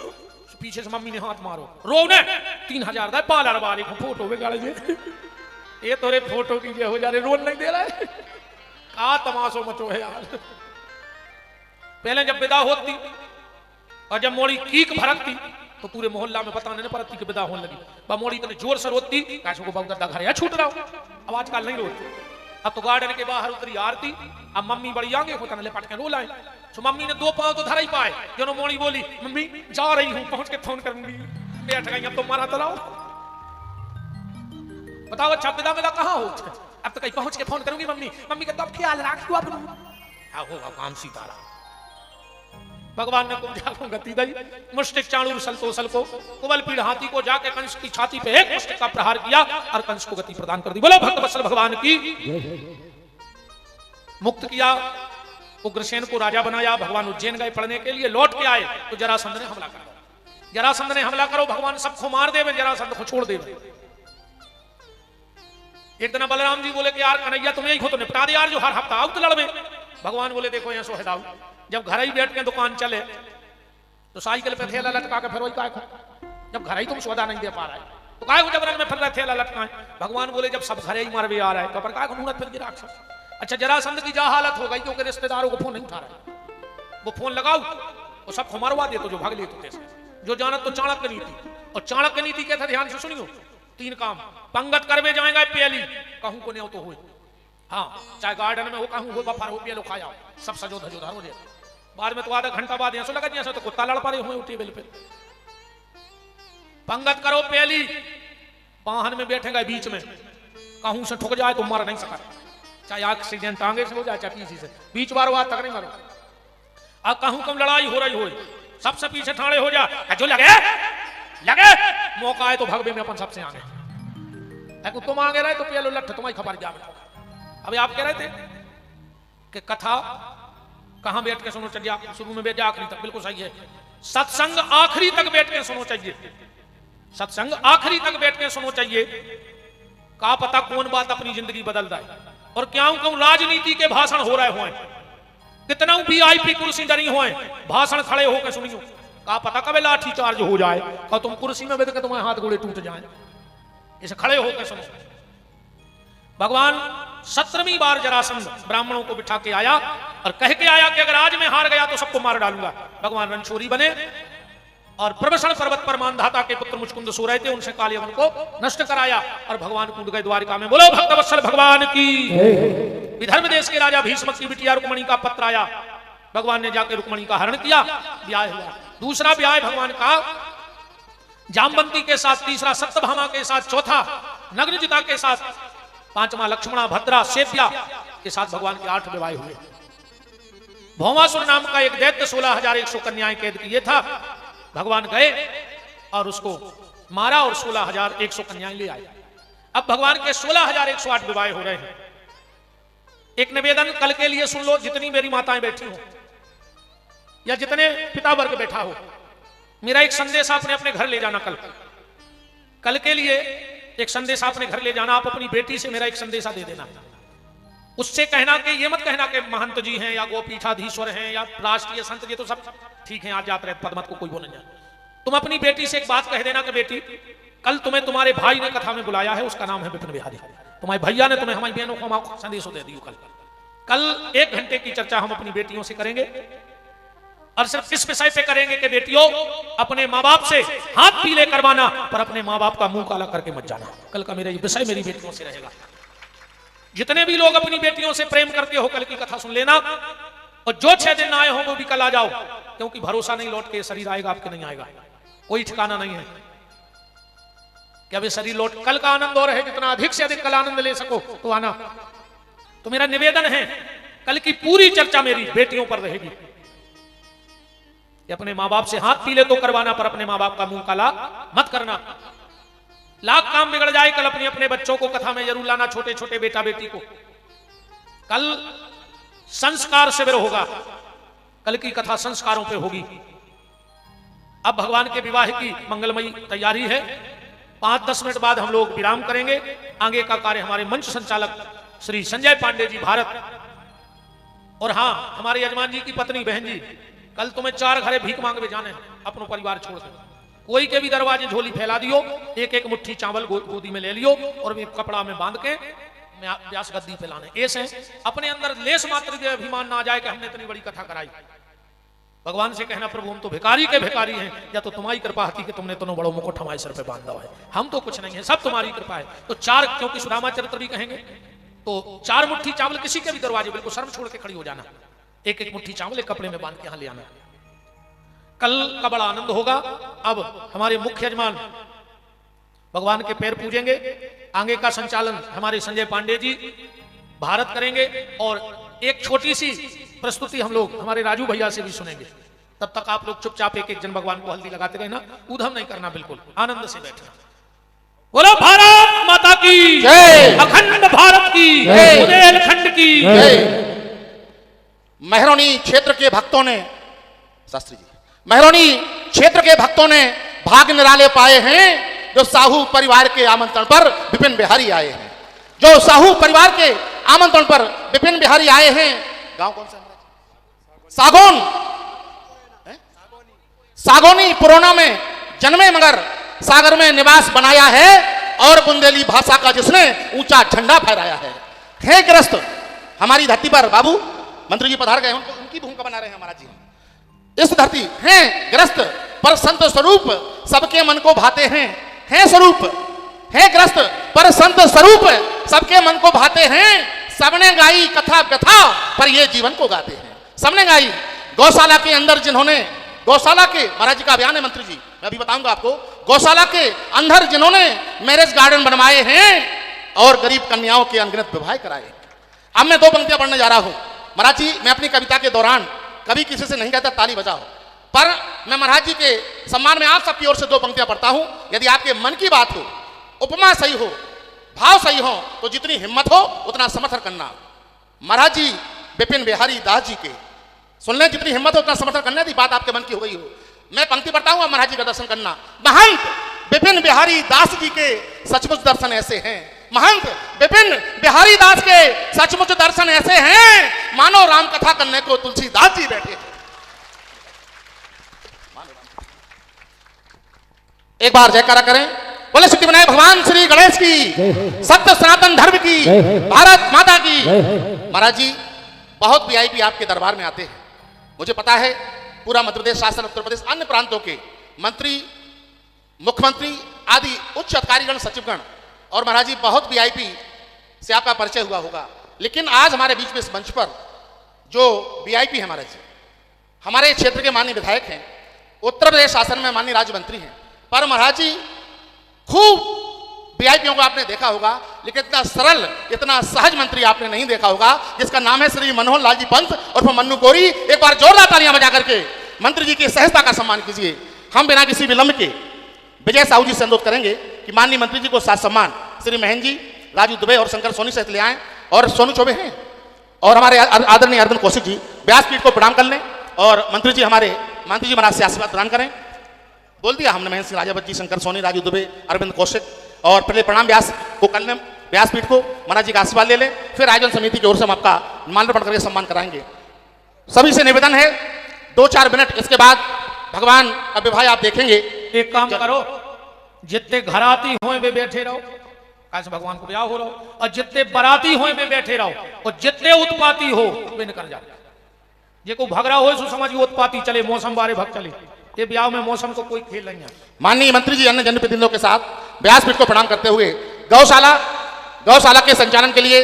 पीछे से मम्मी ने हाथ मारो, रो ने 3000 दे पार्लर वाले को फोटो में गाड़े दे। ये तोरे फोटो की हो जा रहे, रोन नहीं दे रहा है, का तमाशो मचो है यार। पहले जब विदा होती और जब मोड़ी कीक भरकती तो पूरे मोहल्ला में पता नहीं परती की विदा होने लगी। बमोड़ी इतने जोर से रोती कैसे को बहुगद्दा घर छूट रहा हो। अब आजकल नहीं रोती। अब तो गार्डन के बाहर उतरी आरती। अब मम्मी बड़ी आगे होता ले पटके रो लाए। तो मम्मी ने 2 पांव तो धरा ही पाए। जो मोड़ी बोली मम्मी जा रही हूं पहुंच के फोन करूंगी। बैठ गई अब तो मारा तलाओ। बताओ अच्छा विदा विदा कहाँ हो। अब तो कहीं पहुंच के फोन करूंगी मम्मी। मम्मी का तो ख्याल रखो अपना। होगा काम सीताराम। भगवान ने कुब्जा को गति दी। मुष्टिक चाणूर सलतो को कुबल पीड़ हाथी को जाके कंस की छाती पे एक मुष्टिक का प्रहार किया और कंस को गति प्रदान कर दी। बोलो भक्त वत्सल भगवान की। मुक्त किया। उग्रसेन को राजा बनाया। भगवान उज्जैन गए पढ़ने के लिए। लौट के आए तो जरासंध ने हमला करो। जरासंध ने हमला करो भगवान सबको मार दे। जरासंध को छोड़ दे। एक दिन बलराम जी बोले कि यार कन्हैया तुम्हें ही तो निपटा दे यार जो हर हफ्ता आओ तो लड़वे। भगवान बोले देखो यहाँ सो है जब घर ही बैठ के दुकान चले तो साइकिल पे थैला लटका के फिर वही काय जब घर ही तुम सौदा नहीं दे पा रहे तो काय जबरन में फिर रहे थैला लटकाए। भगवान बोले जब सब घर ही मरवे आ रहा है तो पर काय मुहूर्त फिर गिरा। अच्छा जरासंध की जा हालत हो गई क्योंकि रिश्तेदारों को फोन नहीं उठा रहे। वो फोन लगाओ वो सब मरवा दे तो जो भाग ले तो कैसे जो जानत तो चाणक्य नीति। और चाणक्य नीति के था ध्यान से सुनियो 3 काम। पंगत करवे जाएगा पहली कहूं को नहीं तो हो। हाँ चाहे गार्डन में हो कहूं हो बफर हो पिया लो खाया सब सजो धजो धरो दे। बाद में तो आधा घंटा बाद ऐसा लगा जैसे तो कुत्ता लड़ पड़े हुए टेबल पे। पंगत करो पहली वाहन में बैठेगा बीच में कहूं से ठुक जाए तो मर नहीं सका। चाहे एक्सीडेंट आगे से हो जाए चाहे पीछे से बीच बार हुआ तक नहीं मरो। अब कहूं कम लड़ाई हो रही हो सबसे पीछे ठाणे हो जा जो लगे लगे मौका है तो भगवे में अपन सबसे आगे। तुम आगे रहे तो पेलो लठ तुम्हारी खबर जा। अभी आप कह रहे थे कि कथा कहां बैठ के सुनो चाहिए। शुरू में बैठ जा आखिरी तक बिल्कुल सही है। सत्संग आखिरी तक बैठ के सुनो चाहिए। सत्संग आखिरी तक बैठ के सुनो चाहिए। का पता कौन बात अपनी जिंदगी बदल जाए। और क्या कहूं राजनीति के भाषण हो रहे हो कितना VIP कुर्सी डरी हो भाषण खड़े होकर सुनियो। का पता कब लाठी चार्ज हो जाए और तुम कुर्सी में बैठ के तुम्हारे हाथ गोड़े टूट जाए। इसे खड़े होकर सुनो। भगवान 17वीं बार जरासंध ब्राह्मणों को बिठा के आया और कह के आया कि अगर आज मैं हार गया तो सबको मार डालूंगा। भगवान रणछोड़ी बने और प्रवसन पर्वत पर मानधाता के पुत्र मुचकुंद सो रहे थे उनसे कालियवन को नष्ट कराया और भगवान कूद गए द्वारिका में। बोलो भक्त वत्सल भगवान की। विदर्भ देश के राजा भीष्मक की बिटिया रुक्मणी का पत्र आया। भगवान ने जाकर रुक्मणी का हरण किया। ब्याह हुआ। दूसरा ब्याह भगवान का जामवंती के साथ, तीसरा सत्यभामा के साथ, चौथा नग्नजिता के साथ, पांचवा लक्ष्मणा भद्रा सेव्या के साथ भगवान के 8 विवाह हुए। भौमासुर नाम का एक दैत्य 16,100 कन्याएं कैद किए था। भगवान गए और उसको मारा और 16,100 कन्याएं ले आए। अब भगवान के 16,108 विवाह हो रहे हैं। एक निवेदन कल के लिए सुन लो जितनी मेरी माताएं बैठी हो या जितने पिता वर्ग बैठा हो। मेरा एक संदेश आपने अपने घर ले जाना। कल के लिए एक संदेश आपने घर ले जाना। आप अपनी बेटी से मेरा एक संदेशा दे देना। उससे कहना कि ये मत कहना कि महंत जी हैं या गोपीठाधीश्वर हैं या राष्ट्रीय संत जी तो सब ठीक है आज जाते रहे पदमत को कोई बोलने जाए। तुम अपनी बेटी से एक बात कह देना कि बेटी कल तुम्हें तुम्हारे भाई ने कथा में बुलाया है। उसका नाम है विपिन बिहारी। तुम्हारे भैया ने तुम्हें हमारी बहनों को हम संदेश दे दियो। कल 1 घंटे की चर्चा हम अपनी बेटियों से करेंगे और सिर्फ इस विषय पे करेंगे कि बेटियों अपने माँ बाप से हाथ पीले करवाना पर अपने माँ बाप का मुंह काला करके मत जाना। कल का मेरा ये विषय मेरी बेटियों से रहेगा। जितने भी लोग अपनी बेटियों से प्रेम करते हो कल की कथा सुन लेना। और जो 6 दिन आए हो वो भी कल आ जाओ क्योंकि भरोसा नहीं लौट के शरीर आएगा आपके नहीं आएगा। कोई ठिकाना नहीं है कि अभी शरीर लौट। कल का आनंद और है जितना अधिक से अधिक कल आनंद ले सको तो आना। तो मेरा निवेदन है कल की पूरी चर्चा मेरी बेटियों पर रहेगी। अपने माँ बाप से हाथ पीले तो करवाना पर अपने माँ बाप का मुंह काला मत करना। लाख काम बिगड़ जाए कल अपने अपने बच्चों को कथा में जरूर लाना। छोटे छोटे बेटा बेटी को कल संस्कार शिविर होगा। कल की कथा संस्कारों पे होगी। अब भगवान के विवाह की मंगलमयी तैयारी है। 5-10 मिनट बाद हम लोग विराम करेंगे। आगे का कार्य हमारे मंच संचालक श्री संजय पांडे जी भारत और हाँ हमारे यजमान जी की पत्नी बहन जी कल तुम्हें 4 घरे भीख मांगवे जाने अपनो परिवार छोड़ दो। कोई के भी दरवाजे झोली फैला दियो। एक मुट्ठी चावल गोदी में ले लियो और कपड़ा में बांध के व्यास गद्दी पे लाने। ऐसे अपने अंदर लेस मात्र अभिमान ना आ जाए कि हमने इतनी बड़ी कथा कराई। भगवान से कहना प्रभु हम तो भिखारी के भिखारी हैं, या तो तुम्हारी कृपा थी कि तुमने दोनों बड़ों मुकुट हमारे सर पे बांधा है, हम तो कुछ नहीं है, सब तुम्हारी कृपा है। तो चार, क्योंकि सुदामा चरित्र भी कहेंगे तो 4 मुट्ठी चावल किसी के भी दरवाजे बिल्कुल शर्म छोड़ के खड़ी हो जाना, एक एक मुट्ठी चावल एक कपड़े में बांध के यहां ले आना। कल का बड़ा आनंद होगा। अब हमारे मुख्य यजमान भगवान के पैर पूजेंगे, आगे का संचालन हमारे संजय पांडे जी भारत करेंगे, और एक छोटी सी प्रस्तुति हम लोग हमारे राजू भैया से भी सुनेंगे। तब तक आप लोग चुपचाप एक एक जन भगवान को हल्दी लगाते रहना, ऊधम नहीं करना, बिल्कुल आनंद से बैठना। बोलो भारत माता की जय, अखंड भारत की जय, बुंदेलखंड की जय। मेहरौनी क्षेत्र के भक्तों ने, शास्त्री जी, मेहरौनी क्षेत्र के भक्तों ने भाग निराले पाए हैं जो साहू परिवार के आमंत्रण पर विपिन बिहारी आए हैं, जो साहू परिवार के आमंत्रण पर विपिन बिहारी आए हैं। गांव कौन सा? सागौन, सागौनी पुरोना में जन्मे मगर सागर में निवास बनाया है, और बुंदेली भाषा का जिसने ऊंचा झंडा फहराया है। हे ग्रस्त हमारी धरती पर, बाबू मंत्री जी पधार गए, उनकी भूमिका बना रहे हैं महाराज जी। इस धरती हैं ग्रस्त पर संत स्वरूप सबके मन को भाते हैं, हैं स्वरूप, हैं ग्रस्त पर संत स्वरूप सबके मन को भाते हैं। सबने गाई कथा कथा पर ये जीवन को गाते हैं। सबने गाई गौशाला के अंदर जिन्होंने, गौशाला के, महाराज जी का बयान है मंत्री जी, मैं अभी बताऊंगा आपको, गौशाला के अंदर जिन्होंने मैरिज गार्डन बनवाए हैं और गरीब कन्याओं के अनगिनत विवाह कराए। अब मैं 2 पंक्तियां पढ़ने जा रहा हूं। महाराज जी, मैं अपनी कविता के दौरान कभी किसी से नहीं कहता ताली बजाओ, पर मैं महाराज जी के सम्मान में आप सबकी ओर से 2 पंक्तियां पढ़ता हूं। यदि आपके मन की बात हो, उपमा सही हो, भाव सही हो, तो जितनी हिम्मत हो उतना समर्थन करना। महाराज जी विपिन बिहारी दास जी के सुन लें, जितनी हिम्मत हो उतना समर्थन करना थी, बात आपके मन की हो गई हो। मैं पंक्ति पढ़ता हूं, महाराज जी का दर्शन करना। महंत विपिन बिहारी दास जी के सचमुच दर्शन ऐसे हैं, महंत विपिन बिहारी दास के सचमुच दर्शन ऐसे हैं, मानो राम कथा करने को तुलसीदास जी बैठे हैं। एक बार जयकारा करें, बोले सिद्धि विनायक भगवान श्री गणेश की, सत्य सनातन धर्म की, भारत माता की। महाराज जी बहुत वीआईपी आपके दरबार में आते हैं, मुझे पता है। पूरा मध्य प्रदेश शासन, उत्तर प्रदेश, अन्य प्रांतों के मंत्री, मुख्यमंत्री आदि उच्च अधिकारीगण, सचिवगण, और महाराज जी बहुत वीआईपी से आपका परिचय हुआ होगा। लेकिन आज हमारे बीच में इस मंच पर जो वीआईपी है महाराज जी, हमारे क्षेत्र के माननीय विधायक हैं, उत्तर प्रदेश शासन में माननीय राज्य मंत्री हैं, पर महाराज जी खूब वीआईपीओं को आपने देखा होगा, लेकिन इतना सरल, इतना सहज मंत्री आपने नहीं देखा होगा, जिसका नाम है श्री मनोहर लाल जी पंत और मन्नू कोरी। एक बार जोरदार तालियां बजा करके मंत्री जी की सहजता का सम्मान कीजिए। हम बिना किसी विलंब के विजय साहू जी से अनुरोध करेंगे कि माननीय मंत्री जी को साथ सम्मान श्री महेंद्र जी, राजू दुबे और शंकर सोनी सहित ले आए, और सोनू चौबे हैं, और हमारे आदरणीय अरविंद कौशिक जी व्यासपीठ को प्रणाम कर लें, और मंत्री जी हमारे मंत्री जी महाराज से आशीर्वाद प्रदान करें। बोल दिया हमने, महेंद्र सिंह राजावत जी, शंकर सोनी, राजू दुबे, अरविंद कौशिक, और पहले प्रणाम व्यास को कर लें, व्यासपीठ को महाराज जी का आशीर्वाद ले लें, फिर आयोजन समिति की ओर से हम आपका माल्यार्पण करके सम्मान कराएंगे। सभी से निवेदन है 2-4 मिनट, इसके बाद भगवान का विवाह आप देखेंगे। एक काम करो, जितने घराती हो वे बैठे रहो, कैसे भगवान को ब्याह हो रहा हो, और जितने बराती हो वे बैठे रहो, और जितने उत्पाती हो वे निकल जाओ। जे को भगरा हो सो समझिए उत्पाती चले, मौसम बारे भग चले, ये ब्याह में मौसम को कोई खेल नहीं है। माननीय मंत्री जी अन्य जनप्रतिनिधियों के साथ व्यासपीठ को प्रणाम करते हुए गौशाला के संचालन के लिए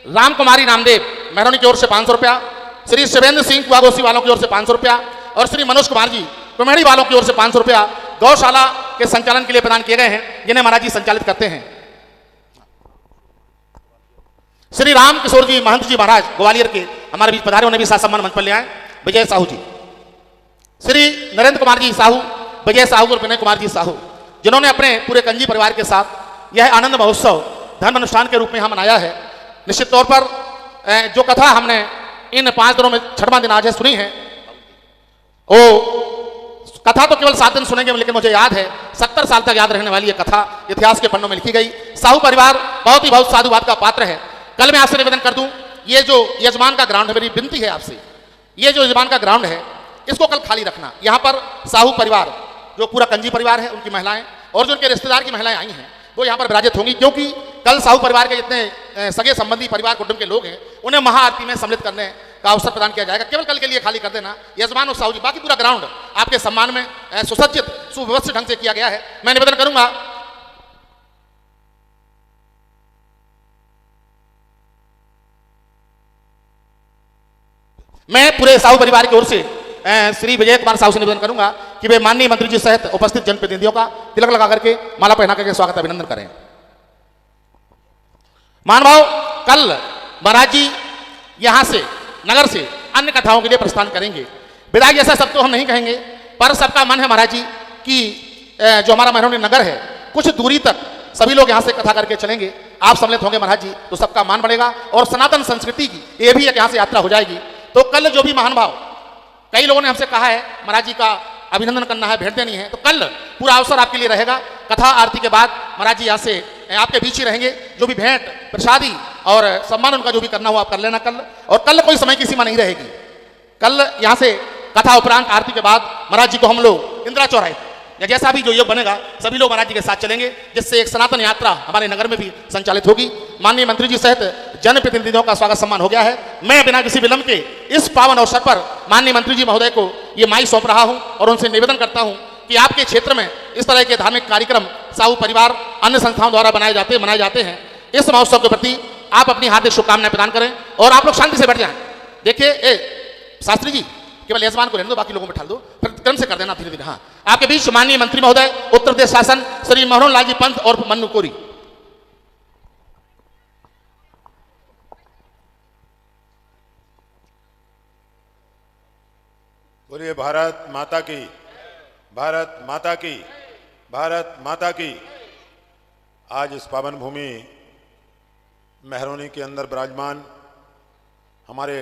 राम कुमारी नामदेव मेहरौनी की ओर से 500 रुपया, श्री शिवेंद्र सिंह कुआगोसी वालों की ओर से 500 रुपया, और श्री मनोज कुमार जी कुमेड़ी वालों की ओर से 500 रुपया गौशाला के संचालन के लिए प्रदान किए गए हैं, जिन्हें महाराज जी संचालित करते हैं। श्री राम किशोर जी महंत जी महाराज ग्वालियर के हमारे बीच पधारे, उन्हें भी साथ सम्मान मंच पर ले आए। विजय साहू जी, श्री नरेंद्र कुमार जी साहू, विजय साहू और विनय कुमार जी साहू, जिन्होंने अपने पूरे कंजी परिवार के साथ यह आनंद महोत्सव धर्म अनुष्ठान के रूप में यहाँ मनाया है। निश्चित तौर पर जो कथा हमने इन 5 दिनों में 6वां दिन आज है सुनी है, वो कथा तो केवल 7 दिन सुनेंगे, लेकिन मुझे याद है 70 साल तक याद रहने वाली ये कथा इतिहास के पन्नों में लिखी गई। साहू परिवार बहुत साधुवाद का पात्र है। कल मैं आपसे निवेदन कर दूं, ये जो यजमान का ग्राउंड है, मेरी विनती है आपसे, ये जो यजमान का ग्राउंड है इसको कल खाली रखना। यहाँ पर साहू परिवार, जो पूरा कंजी परिवार है, उनकी महिलाएं और जो उनके रिश्तेदार की महिलाएं आई हैं, वो यहाँ पर विराजित होंगी, क्योंकि कल साहू परिवार के जितने सगे संबंधी परिवार कुटुंब के लोग हैं, उन्हें महाआरती में सम्मिलित करने का अवसर प्रदान किया जाएगा। केवल कल के लिए खाली कर देना। यजमान और साहू जी, बाकी पूरा ग्राउंड आपके सम्मान में सुसज्जित सुव्यवस्थित ढंग से किया गया है। मैं निवेदन करूंगा मैं पूरे साहू परिवार की ओर से श्री विजय कुमार साहू से निवेदन करूंगा कि वे माननीय मंत्री जी सहित उपस्थित जनप्रतिनिधियों का तिलक लगा करके माला पहना करके स्वागत अभिनंदन करें। महानुभाव, कल महाराज जी यहां से नगर से अन्य कथाओं के लिए प्रस्थान करेंगे। विदाई जैसा सब तो हम नहीं कहेंगे, पर सबका मन है महाराज जी कि जो हमारा महरौनी नगर है कुछ दूरी तक सभी लोग यहां से कथा करके चलेंगे। आप सम्मिलित होंगे महाराज जी तो सबका मान बढ़ेगा और सनातन संस्कृति की ये भी एक यहां से यात्रा हो जाएगी। तो कल जो भी महानुभाव, कई लोगों ने हमसे कहा है महाराज जी का अभिनंदन करना है, भेंट देनी है, तो कल पूरा अवसर आपके लिए रहेगा। कथा आरती के बाद महाराज जी यहाँ से आपके बीच ही रहेंगे। जो भी भेंट प्रसादी और सम्मान उनका जो भी करना हो आप कर लेना कल। और कल कोई समय की सीमा नहीं रहेगी। कल यहाँ से कथा उपरांत आरती के बाद महाराज जी को हम लोग इंदिरा चौराहे या जैसा भी जो योग बनेगा सभी लोग महाराज जी के साथ चलेंगे, जिससे एक सनातन यात्रा हमारे नगर में भी संचालित होगी। माननीय मंत्री जी सहित जनप्रतिनिधियों का स्वागत सम्मान हो गया है। मैं बिना किसी विलंब के इस पावन अवसर पर माननीय मंत्री जी महोदय को ये माई सौंप रहा हूं और उनसे निवेदन करता हूं कि आपके क्षेत्र में इस तरह के धार्मिक कार्यक्रम साहू परिवार अन्य संस्थाओं द्वारा मनाए जाते हैं। इस महोत्सव के प्रति आप अपनी हार्दिक शुभकामनाएं प्रदान करें और आप लोग शांति से बैठ जाएं। देखिए शास्त्री जी, केवल यजमान को रहने दो, बाकी लोगों को बैठा दो, फिर क्रम से कर देना धीरे धीरे। हाँ, आपके बीच माननीय मंत्री महोदय उत्तर प्रदेश शासन श्री मनोहर लाल जी पंत और मन्नू कोरी। बोलिए भारत माता की, भारत माता की, भारत माता की। आज इस पावन भूमि महरौनी के अंदर विराजमान हमारे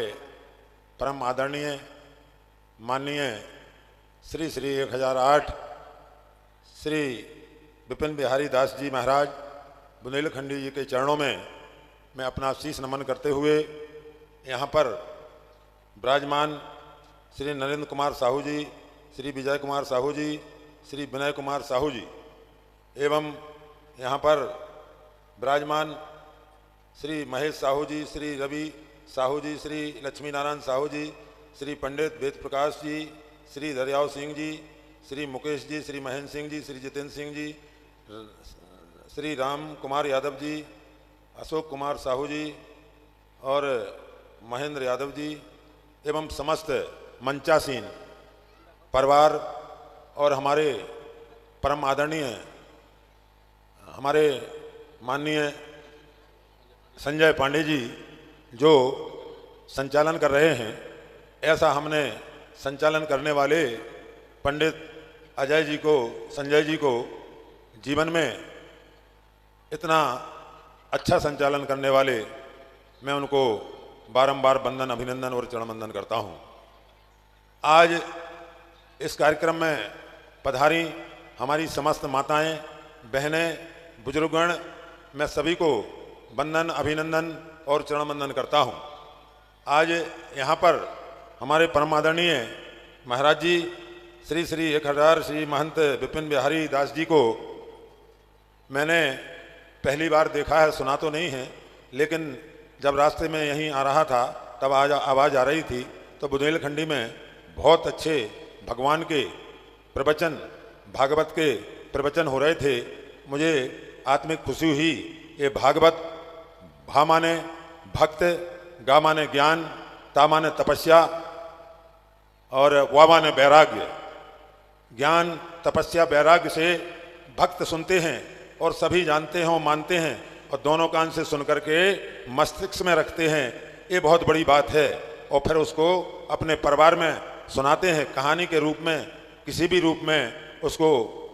परम आदरणीय माननीय श्री श्री 1008 श्री विपिन बिहारी दास जी महाराज बुंदेलखंडी जी के चरणों में मैं अपना शीश नमन करते हुए यहाँ पर विराजमान श्री नरेंद्र कुमार साहू जी, श्री विजय कुमार साहू जी, श्री विनय कुमार साहू जी एवं यहाँ पर विराजमान श्री महेश साहू जी, श्री रवि साहू जी, श्री लक्ष्मी नारायण साहू जी, श्री पंडित वेद प्रकाश जी, श्री दरियाव सिंह जी, श्री मुकेश जी, श्री महेंद्र सिंह जी, श्री जितेंद्र सिंह जी, श्री राम कुमार यादव जी, अशोक कुमार साहू जी और महेंद्र यादव जी एवं समस्त मंचासीन परिवार और हमारे परम आदरणीय हमारे माननीय संजय पांडे जी जो संचालन कर रहे हैं। ऐसा हमने संचालन करने वाले पंडित अजय जी को, संजय जी को जीवन में इतना अच्छा संचालन करने वाले मैं उनको बारंबार वंदन, अभिनंदन और चरण वंदन करता हूं। आज इस कार्यक्रम में पधारी हमारी समस्त माताएं, बहनें, बुजुर्गगण, मैं सभी को वंदन, अभिनंदन और चरण वंदन करता हूं। आज यहाँ पर हमारे परम आदरणीय महाराज जी श्री श्री 1008 श्री महंत विपिन बिहारी दास जी को मैंने पहली बार देखा है, सुना तो नहीं है, लेकिन जब रास्ते में यहीं आ रहा था तब आवाज़ आ रही थी तो बुंदेलखंडी में बहुत अच्छे भगवान के प्रवचन, भागवत के प्रवचन हो रहे थे। मुझे आत्मिक खुशी हुई। ये भागवत भा माने भक्त, गा माने ज्ञान, ता माने तपस्या और वा माने वैराग्य। ज्ञान, तपस्या, वैराग्य से भक्त सुनते हैं और सभी जानते हैं और मानते हैं और दोनों कान से सुन करके मस्तिष्क में रखते हैं। ये बहुत बड़ी बात है और फिर उसको अपने परिवार में सुनाते हैं, कहानी के रूप में, किसी भी रूप में उसको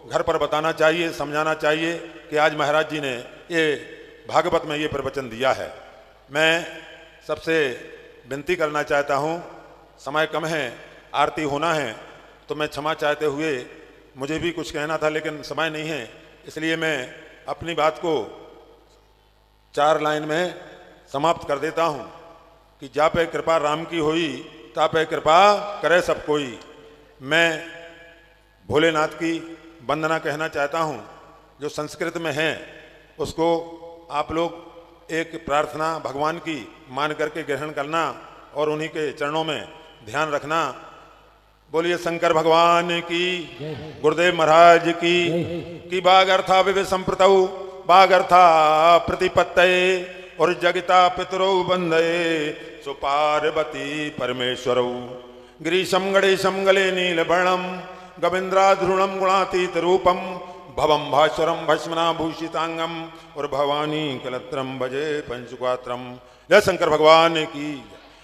घर पर बताना चाहिए, समझाना चाहिए कि आज महाराज जी ने ये भागवत में ये प्रवचन दिया है। मैं सबसे विनती करना चाहता हूँ, समय कम है, आरती होना है, तो मैं क्षमा चाहते हुए मुझे भी कुछ कहना था लेकिन समय नहीं है, इसलिए मैं अपनी बात को 4 लाइन में समाप्त कर देता हूँ कि जा पे कृपा राम की होई, ता पे कृपा करे सब कोई। मैं भोलेनाथ की वंदना कहना चाहता हूँ, जो संस्कृत में है उसको आप लोग एक प्रार्थना भगवान की मान करके ग्रहण करना और उन्हीं के चरणों में ध्यान रखना। बोलिए शंकर भगवान की, गुरुदेव महाराज की बाग अर्था विवे संप्रतौ बाग अर्था प्रतिपत्तये और जगिता पितरौ बंदये सुपार्वती परमेश्वरौ गिरीशम गणेशम गले नीलवर्णम गविंद्राध्रुणम गुणातीत रूपम भवम भास्वरम भस्मना भूषितांगम और भवानी कलत्रम भजे पंचुकात्रम। जय शंकर भगवान की।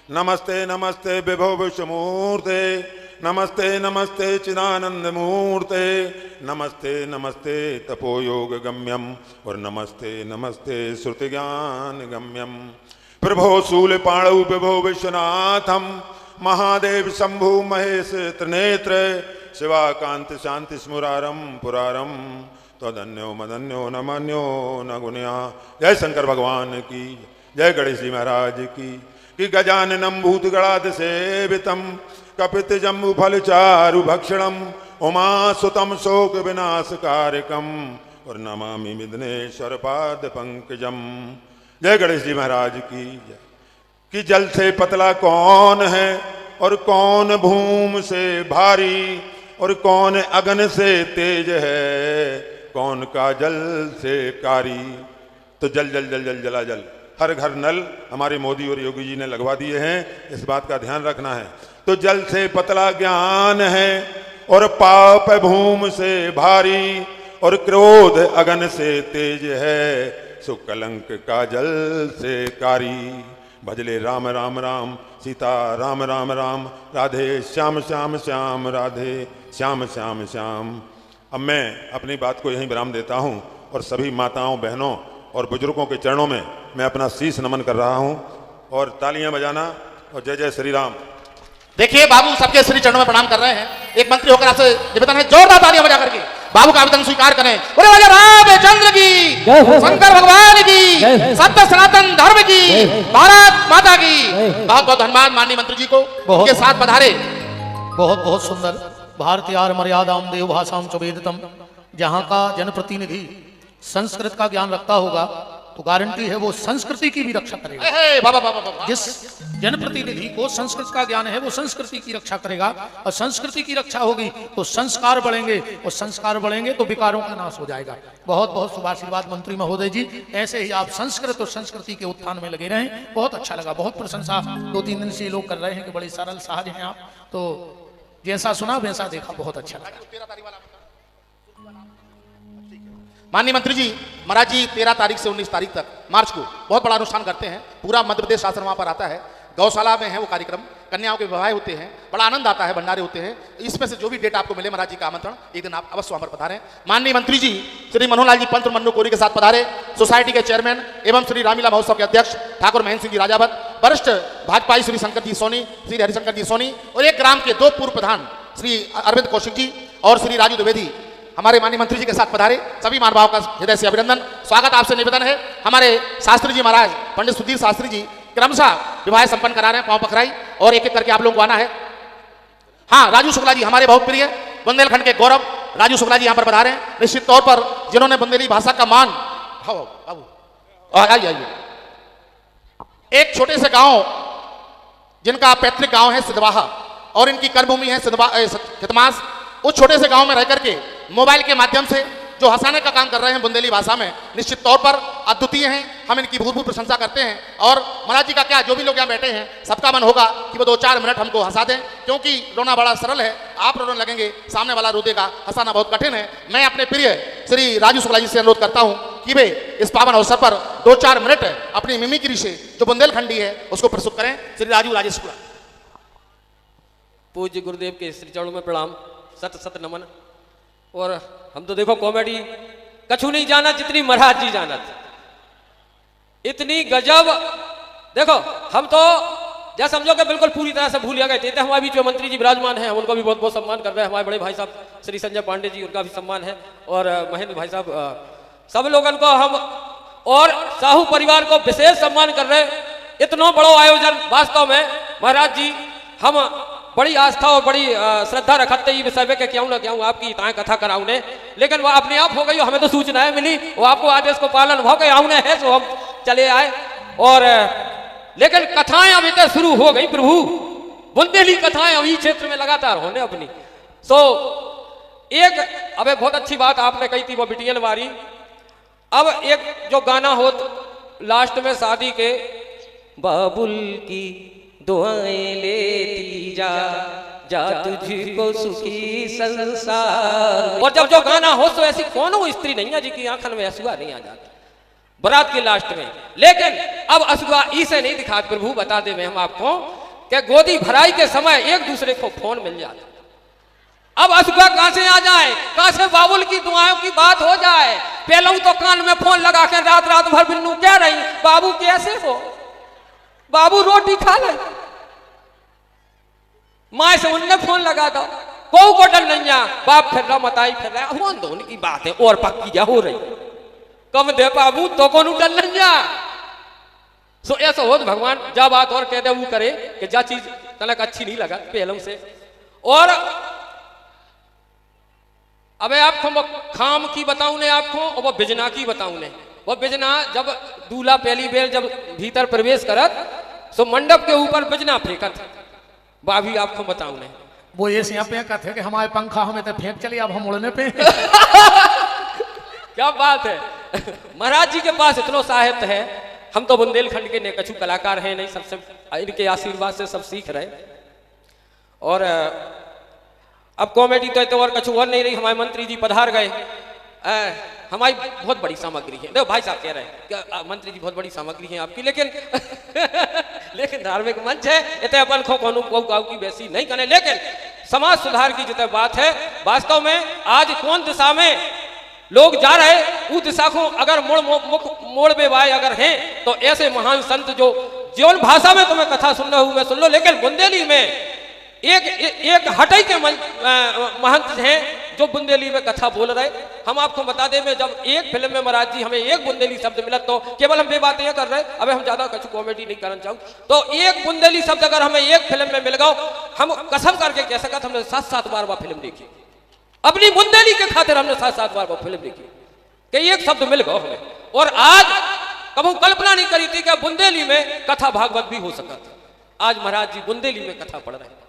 नमस्ते नमस्ते विभो विश्वमूर्ते नमस्ते नमस्ते चिदानंद मूर्ते नमस्ते नमस्ते तपोयोग गम्यम और नमस्ते नमस्ते श्रुति ज्ञान गम्यम। प्रभो शूल पाणौ विभो विश्वनाथम महादेव शंभु महेश त्रिनेत्र शिवा कांति शांति स्मुरारम पुरारम तदन्यो मदन्यो न मन्यो न गुण्या। जय शंकर भगवान की। जय गणेश जी महाराज की। कि गजाननम भूत गणाद सेवितम कपित जम्बु फल चारु भक्षणम उमा सुतम शोक विनाश कारकम और नमामि विघ्नेश्वर पाद पंकजम। जय गणेश जी महाराज की। कि जल से पतला कौन है और कौन भूमि से भारी और कौन अग्नि से तेज है कौन का जल से कारी। तो जल जल जल जल जला जल हर घर नल हमारे मोदी और योगी जी ने लगवा दिए हैं, इस बात का ध्यान रखना है। तो जल से पतला ज्ञान है और पाप भूमि से भारी और क्रोध अगन से तेज है सो कलंक का जल से कारी। भजले राम राम राम सीता राम राम राम राधे श्याम श्याम श्याम राधे श्याम श्याम श्याम। अब मैं अपनी बात को यहीं विराम देता हूं और सभी माताओं बहनों और बुजुर्गों के चरणों में मैं अपना शीश नमन कर रहा हूं और तालियां बजाना और जय जय श्री राम। देखिए बाबू सबके श्री चरणों में प्रणाम कर रहे हैं। एक मंत्री होकर आपसे निवेदन है जोरदार तालियां बजा करके बाबू का आवेदन स्वीकार करें। बोले राजा रामचंद्र की, शंकर भगवान की, सत्य सनातन धर्म की, भारत माता की। बहुत बहुत धन्यवाद माननीय मंत्री जी को उनके साथ पधारे। बहुत बहुत सुंदर। भारतीय मर्यादाम देव भाषाम च वेदतम। जहाँ का जनप्रतिनिधि संस्कृत का ज्ञान रखता होगा तो गारंटी है वो संस्कृति की भी रक्षा करेगा। बाबा बाबा बाबा। जिस जनप्रतिनिधि को संस्कृत का ज्ञान है वो संस्कृति की रक्षा करेगा और संस्कृति की रक्षा होगी तो संस्कार बढ़ेंगे और संस्कार बढ़ेंगे तो विकारों का नाश हो जाएगा। बहुत बहुत शुभाशीर्वाद मंत्री महोदय जी। ऐसे ही आप संस्कृत और संस्कृति के उत्थान में लगे रहें। बहुत अच्छा लगा, बहुत प्रशंसा 2-3 दिन से लोग कर रहे हैं कि बड़े सरल सहज हैं आप। तो जैसा सुना वैसा देखा, बहुत अच्छा लगा। माननीय मंत्री जी महाराज जी 13 तारीख से 19 तारीख तक मार्च को बहुत बड़ा अनुष्ठान करते हैं। पूरा मध्य प्रदेश शासन वहां पर आता है। गौशाला में है वो कार्यक्रम, कन्याओं के विवाह होते हैं, बड़ा आनंद आता है, भंडारे होते हैं। इसमें से जो भी डेट आपको मिले महाराज जी का आमंत्रण, एक दिन आप अवश्य वहां पर पधारें। माननीय मंत्री जी श्री मनोहर लाल जी पंत मन्नू कोरी के साथ पधारे। सोसाइटी के चेयरमैन एवं श्री रामलीला महोत्सव के अध्यक्ष ठाकुर महेंद्र सिंह जी राजावत, वरिष्ठ भाजपाई श्री शंकर जी सोनी, श्री हरिशंकर जी सोनी और एक ग्राम के 2 पूर्व प्रधान श्री अरविंद कौशिक जी और श्री राजू द्विवेदी हमारे माननीय मंत्री जी के साथ पधारे। सभी महानुभाव का हृदय से अभिनंदन स्वागत। आपसे निवेदन है हमारे शास्त्री जी महाराज पंडित सुधीर शास्त्री जी क्रमशः विवाह संपन्न करा रहे हैं, पांव पखराई और एक एक करके आप लोगों को आना है। हाँ, राजू शुक्ला जी हमारे बहुत प्रिय बुंदेलखंड के गौरव राजू शुक्ला जी यहाँ पर पधारे हैं। निश्चित तौर पर जिन्होंने बुंदेली भाषा का मान, आइए आइए। एक छोटे से गांव जिनका पैतृक गांव है सिद्धवाहा और इनकी कर्मभूमि है खितमास, उस छोटे से गांव में रह करके मोबाइल के माध्यम से जो हंसाने का काम कर रहे हैं बुंदेली भाषा में, निश्चित तौर पर अद्वितीय हैं। हम इनकी भूतपूर्व प्रशंसा करते हैं। और महाराज जी का क्या, जो भी लोग यहाँ बैठे हैं सबका मन होगा कि वो 2-4 मिनट हमको हंसा दें, क्योंकि रोना बड़ा सरल है। आप रोने लगेंगे, सामने वाला रो देगा, हंसाना बहुत कठिन है। मैं अपने प्रिय श्री राजू शुक्ला जी से अनुरोध करता हूँ कि वे इस पावन अवसर पर 2-4 मिनट अपनी मिमिक्री से जो बुंदेलखंडी है उसको प्रस्तुत करें। श्री राजू राजेश शुक्ला। पूज्य गुरुदेव के श्री चरणों में प्रणाम, सत सत नमन। और हम तो देखो कॉमेडी कछु नहीं जाना जितनी महाराज जी जाना था, इतनी गजब। देखो हम तो जैसे समझो कि बिल्कुल पूरी तरह से भूल गए थे। हमारे बीच में मंत्री जी विराजमान हैं, हम उनको भी बहुत बहुत सम्मान कर रहे हैं। हमारे बड़े भाई साहब श्री संजय पांडे जी, उनका भी सम्मान है। और महेंद्र भाई साहब, सब लोगों को हम और साहू परिवार को विशेष सम्मान कर रहे हैं। इतना बड़ा आयोजन वास्तव में महाराज जी हम बड़ी आस्था और बड़ी श्रद्धा रखते ही विषय के क्यों ना क्यों आपकी ताएं कथा कराऊ ने, लेकिन वह अपने आप हो गई। हमें तो सूचनाएं मिली, वो आपको आदेश को पालन हो गए आउने है, तो हम चले आए। और लेकिन कथाएं अब इधर शुरू हो गई प्रभु, बुंदेली कथाएं अभी क्षेत्र में लगातार होने अपनी। सो एक अबे बहुत अच्छी बात आपने कही थी वो बिटियन वारी। अब एक जो गाना हो लास्ट में शादी के, बाबुल की दुआएं लेती जा जा तुझको सुखी संसार। और जब जो गाना हो तो ऐसी कौन हो स्त्री नहीं है जी की आंखन में असुआ नहीं आ जाता बारात के लास्ट में। लेकिन अब असुआ इसे नहीं दिखा प्रभु, बता दे हम आपको कि गोदी भराई के समय एक दूसरे को फोन मिल जाता। अब असुआ कहां से आ जाए, कहां से बाबुल की दुआओं की बात हो जाए। पहले तो कान में फोन लगा के रात रात भर बिन्नू कह रही बाबू कैसे हो, बाबू रोटी खा ले। माँ से उनने फोन लगा दो, को डर नहीं जा, बाप फिर रहा मताई फिर रहा हुआ दोनों की बात है और पक्की जा हो रही कम दे बाबू तो को डर नहीं जा। सो ऐसा हो भगवान जा बात और कह दे वो करे कि जा चीज तलक अच्छी नहीं लगा पहलों से। और अबे आपको खाम की बताऊं ने आपको, और वो बिजना की बताऊं ने। वो बिजना जब दूल्हा पहली बेर जब भीतर प्रवेश करत सो मंडप के ऊपर बिजना फेंकत, बाभी आपको बताऊं ने। वो ये सिया पे कहते कि हमारे पंखा हमें तो फेंक चलिए अब हम उड़ने पे। क्या बात है, महाराज जी के पास इतना साहित्य है। हम तो बुंदेलखंड के ने कछु कलाकार हैं नहीं, सबसे इनके आशीर्वाद से सब सीख रहे। और अब कॉमेडी तो और कछु और नहीं रही। हमारे मंत्री जी पधार गए, हमारी बहुत बड़ी सामग्री है। देखो भाई साहब कह रहे हैं कि मंत्री जी बहुत बड़ी सामग्री है आपकी, लेकिन लेकिन धार्मिक मंच है इतने अपन खो काऊ की वैसी नहीं करने। लेकिन समाज सुधार की जितने बात है, वास्तव में आज कौन दिशा में लोग जा रहे उस दिशा को अगर मोड़ बेवाए अगर हैं तो ऐसे महान संत जो जीवन भाषा में तुम्हें कथा सुन रहे हुए सुन लो। लेकिन बुंदेली में एक हटाई के महंत हैं जो बुंदेली में कथा बोल रहे। हम आपको बता दें में जब एक फिल्म में महाराज जी हमें एक बुंदेली शब्द मिला तो केवल हम बेबातें ये कर रहे, अबे हम ज्यादा कुछ कॉमेडी नहीं करना चाहूँ तो एक बुंदेली शब्द अगर हमें एक फिल्म में मिल गया, हम कसम करके कह सकते हमने 7-7 बार वह फिल्म देखी। अपनी बुंदेली के खातिर हमने 7-7 बार वह फिल्म देखी कि एक शब्द मिल गया हमें। और आज कभी कल्पना नहीं करी थी कि बुंदेली में कथा भागवत भी हो सकता था। आज महाराज जी बुंदेली में कथा पढ़ रहे हैं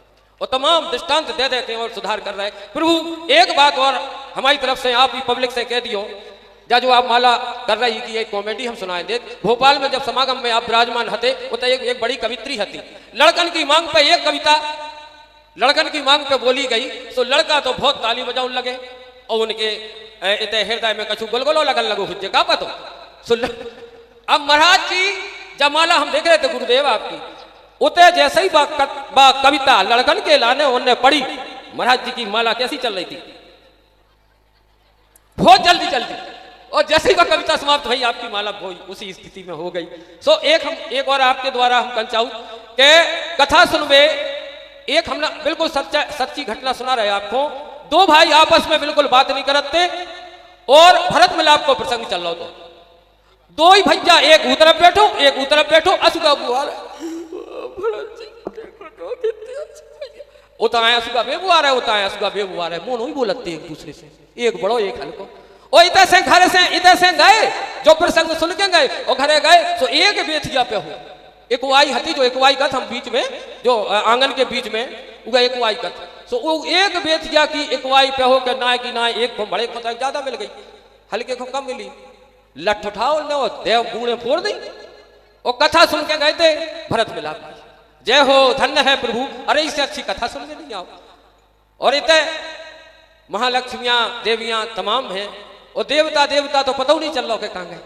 और तमाम दृष्टांत दे देते हैं और सुधार कर रहे हैं। प्रभु एक बात और हमारी तरफ से आप भी पब्लिक से कह दियो, जो आप माला कर रही कि एक कॉमेडी हम सुनाए दे। भोपाल में जब समागम में आप विराजमान हते तो एक बड़ी कवित्री हती, लड़कन की मांग पे एक कविता लड़कन की मांग पे बोली गई तो लड़का तो बहुत ताली बजाउन लगे और उनके इतने हृदय में कछु गुलगुलो लगन लगो हुज्जे का पतो। अब महाराज जी जब माला हम देख रहे थे गुरुदेव आपकी, उते जैसे ही कविता लड़कन के लाने उन्हें पढ़ी, महाराज जी की माला कैसी चल रही थी बहुत जल्दी जल्दी, और जैसे ही वह कविता समाप्त हुई आपकी माला उसी स्थिति में हो गई। सो एक और आपके द्वारा हम कंचाऊ के कथा सुनवे। एक हमने बिल्कुल सच्ची घटना सुना रहे आपको। दो भाई आपस में बिल्कुल बात नहीं करते और भरत मिलाप को प्रसंग चल रहा तो दो ही भैया एक उतर बैठो असुगा बुआ होता है असुगा बेबुआर है, होता है असुगा बेबुआर है, मोनो ही बोलते एक दूसरे से, एक बड़ो एक हल्को। और इधर से गए जो प्रसंग सुन के गए और घरे गए तो एक बेथिया पे हो एकवाई हती जो एकवाई कथ हम बीच में जो आंगन के बीच में उगा एकवाई कथ सो वो एक बेथिया की एकवाई पे हो के ना की ना एक को बड़े को ज्यादा मिल गई, हल्के को कम मिली, लठ उठाओ न देव बूढ़े फोड़ दी और कथा सुन के गए थे भरत मिलाप। जय हो धन्य है प्रभु, अरे इससे अच्छी कथा सुन के नहीं आओ। और इतने महालक्ष्मियां देवियां तमाम हैं और देवता तो पता ही नहीं चल रहा कहाँ गए।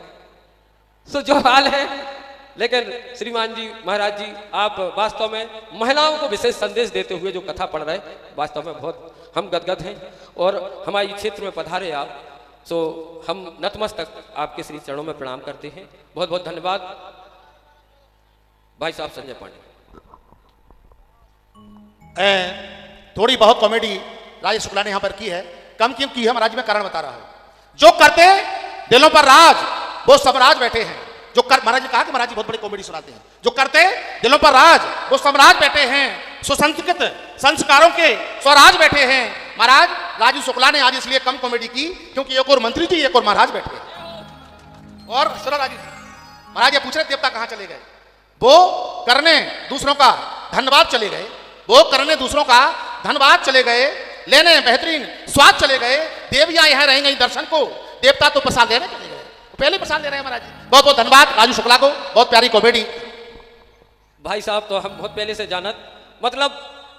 सो जो हाल है, लेकिन श्रीमान जी महाराज जी आप वास्तव में महिलाओं को विशेष संदेश देते हुए जो कथा पढ़ रहे वास्तव में बहुत हम गदगद हैं और हमारे क्षेत्र में पधारे आप। सो हम नतमस्तक आपके श्री चरणों में प्रणाम करते हैं। बहुत बहुत धन्यवाद भाई साहब संजय पांडे। थोड़ी बहुत कॉमेडी राज शुक्ला ने यहां पर की है, कम क्यों की है महाराज मैं कारण बता रहा हूं। जो करते दिलों पर राज वो सम्राज बैठे हैं, जो कर महाराज ने कहा कि महाराज जी बहुत बड़ी कॉमेडी सुनाते हैं। जो करते दिलों पर राज वो सम्राज बैठे हैं, सुसंस्कृत संस्कारों के स्वराज बैठे हैं। महाराज राजू शुक्ला ने आज इसलिए कम कॉमेडी की क्योंकि एक और मंत्री जी एक और महाराज बैठे हैं। और सुनो राजू जी, महाराज ये पूछ रहे देवता कहां चले गए, वो करने दूसरों का धन्यवाद चले गए, वो करने दूसरों का धन्यवाद चले गए, लेने बेहतरीन स्वाद चले गए। देवियां यहाँ रहेंगे दर्शन को, देवता तो प्रसाद लेने चले गए, पहले प्रसाद ले रहे हैं महाराज जी। बहुत बहुत धन्यवाद राजू शुक्ला को, बहुत प्यारी कॉमेडी। भाई साहब तो हम बहुत पहले से जानत, मतलब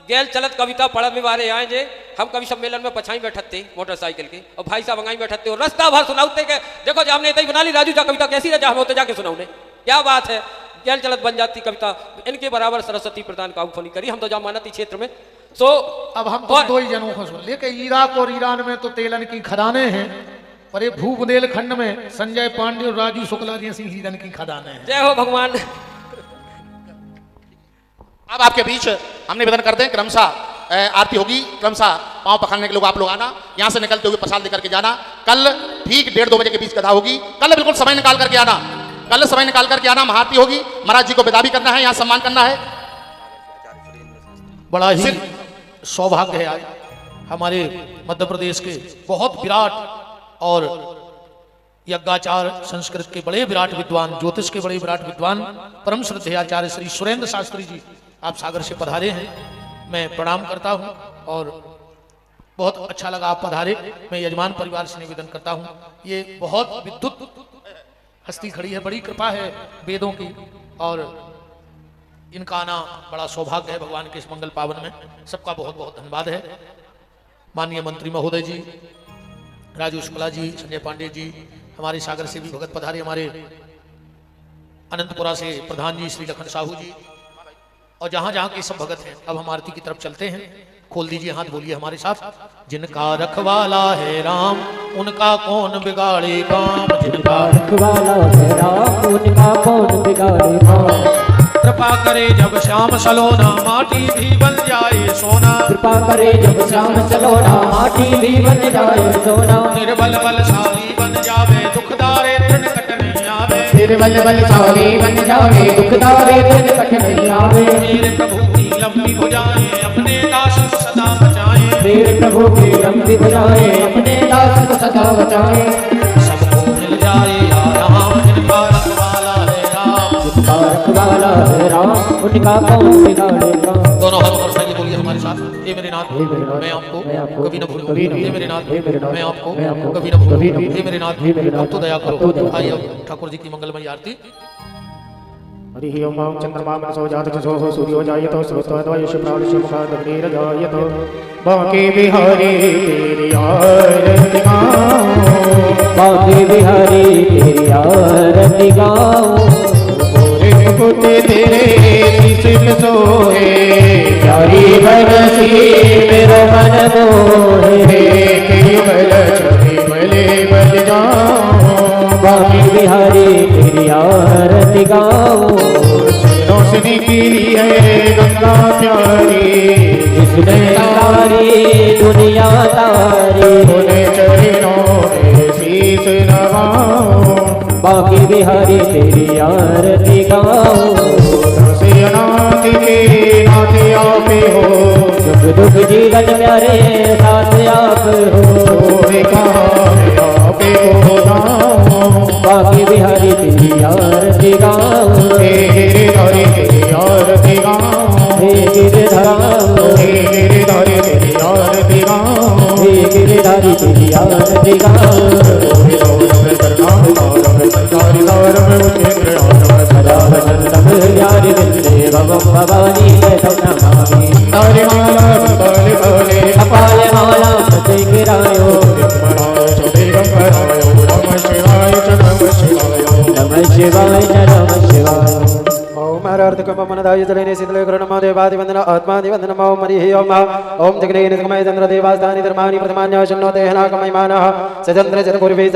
गैल चलत कविता पढ़ में बारे आए जे हम कवि सम्मेलन में पछाई बैठत थे मोटरसाइकिल के, और भाई साहब अंगाई बैठत थे और रास्ता भर सुनाते के देखो जो हमने बना ली राजू जा कविता कैसी रहा, हम होते जाके सुनाऊने, क्या बात है, गैल चलत बन जाती कविता, इनके बराबर सरस्वती प्रदान का नहीं करी हम तो जा मानती क्षेत्र में। सो अब हम तो दो ही जनों को सुन लेकिन इराक और ईरान में तो तेलन की खदानें हैं, पर ये भूबुंदेलखंड में संजय पांडे और राजू शुक्ला जैसी हीरन की खदानें हैं। जय हो भगवान। अब आपके बीच हम निवेदन करते हैं क्रमशः आरती होगी, क्रमशः पांव पखाड़ने के लोग आप लोग आना, यहां से निकलते हुए प्रसाद लेकर के जाना। कल ठीक 1:30-2 बजे के बीच कथा होगी, कल बिल्कुल समय निकाल करके आना, कल समय निकाल करके आना। महाआरती होगी, महाराज जी को विदा भी करना है, यहाँ सम्मान करना है। बड़ा ही सौभाग्य है आज हमारे मध्य प्रदेश के बहुत विराट और यज्ञाचार संस्कृत के बड़े विराट विद्वान, ज्योतिष के बड़े विराट विद्वान, परम श्रद्धेय आचार्य श्री सुरेंद्र शास्त्री जी आप सागर से पधारे हैं। मैं प्रणाम करता हूं और बहुत अच्छा लगा आप पधारे। मैं यजमान परिवार से निवेदन करता हूं, ये बहुत विद्युत हस्ती खड़ी है, बड़ी कृपा है वेदों की और इनका आना बड़ा सौभाग्य है भगवान के इस मंगल पावन में। सबका बहुत बहुत धन्यवाद है। माननीय मंत्री महोदय जी, राजू शुक्ला जी, संजय पांडे जी, हमारे सागर से भी भगत पधारे, हमारे अनंतपुरा से प्रधान जी श्री लखन साहू जी, और जहां जहां के सब भगत हैं। अब हम आरती की तरफ चलते हैं। खोल दीजिए हाथ, बोलिए हमारे साथ। जिनका रखवाला है राम उनका कौन बिगाड़े काम, जिनका रखवाला है राम उनका कौन बिगाड़े काम। कृपा करे जब श्याम सलोना माटी भी बन जाए सोना, कृपा करे जब श्याम सलोना माटी भी बन जाए सोना। निर्बल बलशाली बन जावे दुखदारे दिन कट नहीं आवे, निर्बल बलशाली बन जावे दुखदारे दिन कट नहीं आवे। मेरे प्रभु की लंबी भुजाएं अपने दास को सदा बचाएं, मेरे प्रभु की लंबी भुजाएं अपने दास को सदा बचाएं। सबको मिल जाए आराम जिनका रखवाला है राम, जिनका रखवाला है राम उनका कौन बिगाड़े काम। दोनों हाथ ऊपर उठाइए, बोलिए हमारे साथ। हे मेरे नाथ मैं आपको कभी न भूलूं, हे मेरे नाथ मैं आपको कभी न भूलूं, हे मेरे नाथ अब तो दया करो। आइए अब ठाकुर जी की मंगलमयी आरती। हरि ओम चंद्रमा मनसो जातको सूर्यो जायतो स्रोतोद्वय प्राणिशमुखादग्निरजायतो। बांके बिहारी तेरी आरती गाऊं, बांके बिहारी तेरी आरती गाऊं। मोरे मुकुट तेरे किसिम सोहे, प्यारी बरसी मेरा मन मोहे। केवल छवि भले बल जाऊं, बांके बिहारी तेरी आरती गाऊं। रोशनी की है गंगा प्यारी, जिसने तारी दुनिया तारी। उन्हें चरणों में शीश नवाऊं, बांके बिहारी तेरी आरती गाऊं। नाथ के नाथ आप हो, सुख दुख जीवन प्यारे साथ आप हो। आप हो बांके बिहारी तेरी आरती गाऊं। हे गिरधारी तेरी आरती गाऊं, हे गिरधारी, हे गिरधारी तेरी आरती गाऊं, हे गिरधारी तेरी आरती गाऊं। सदा वसंतम यारि विंदे भवम भवानी वैष्णव नमामि। हरि माला बल बले अपाय माला पते गिरायो, नमः शिवाय नमः शिवाय। ओम हरर्धकम मनदाय जलेने शीतले करुणमा देवादि वंदना आत्मादि वंदनम। ओम हरि ओम ओम जगने निगमय चंद्र देवास्तानि धर्माणि प्रथमान्य शन्नो देहना कमयमानः सचंद्र जन पूर्वे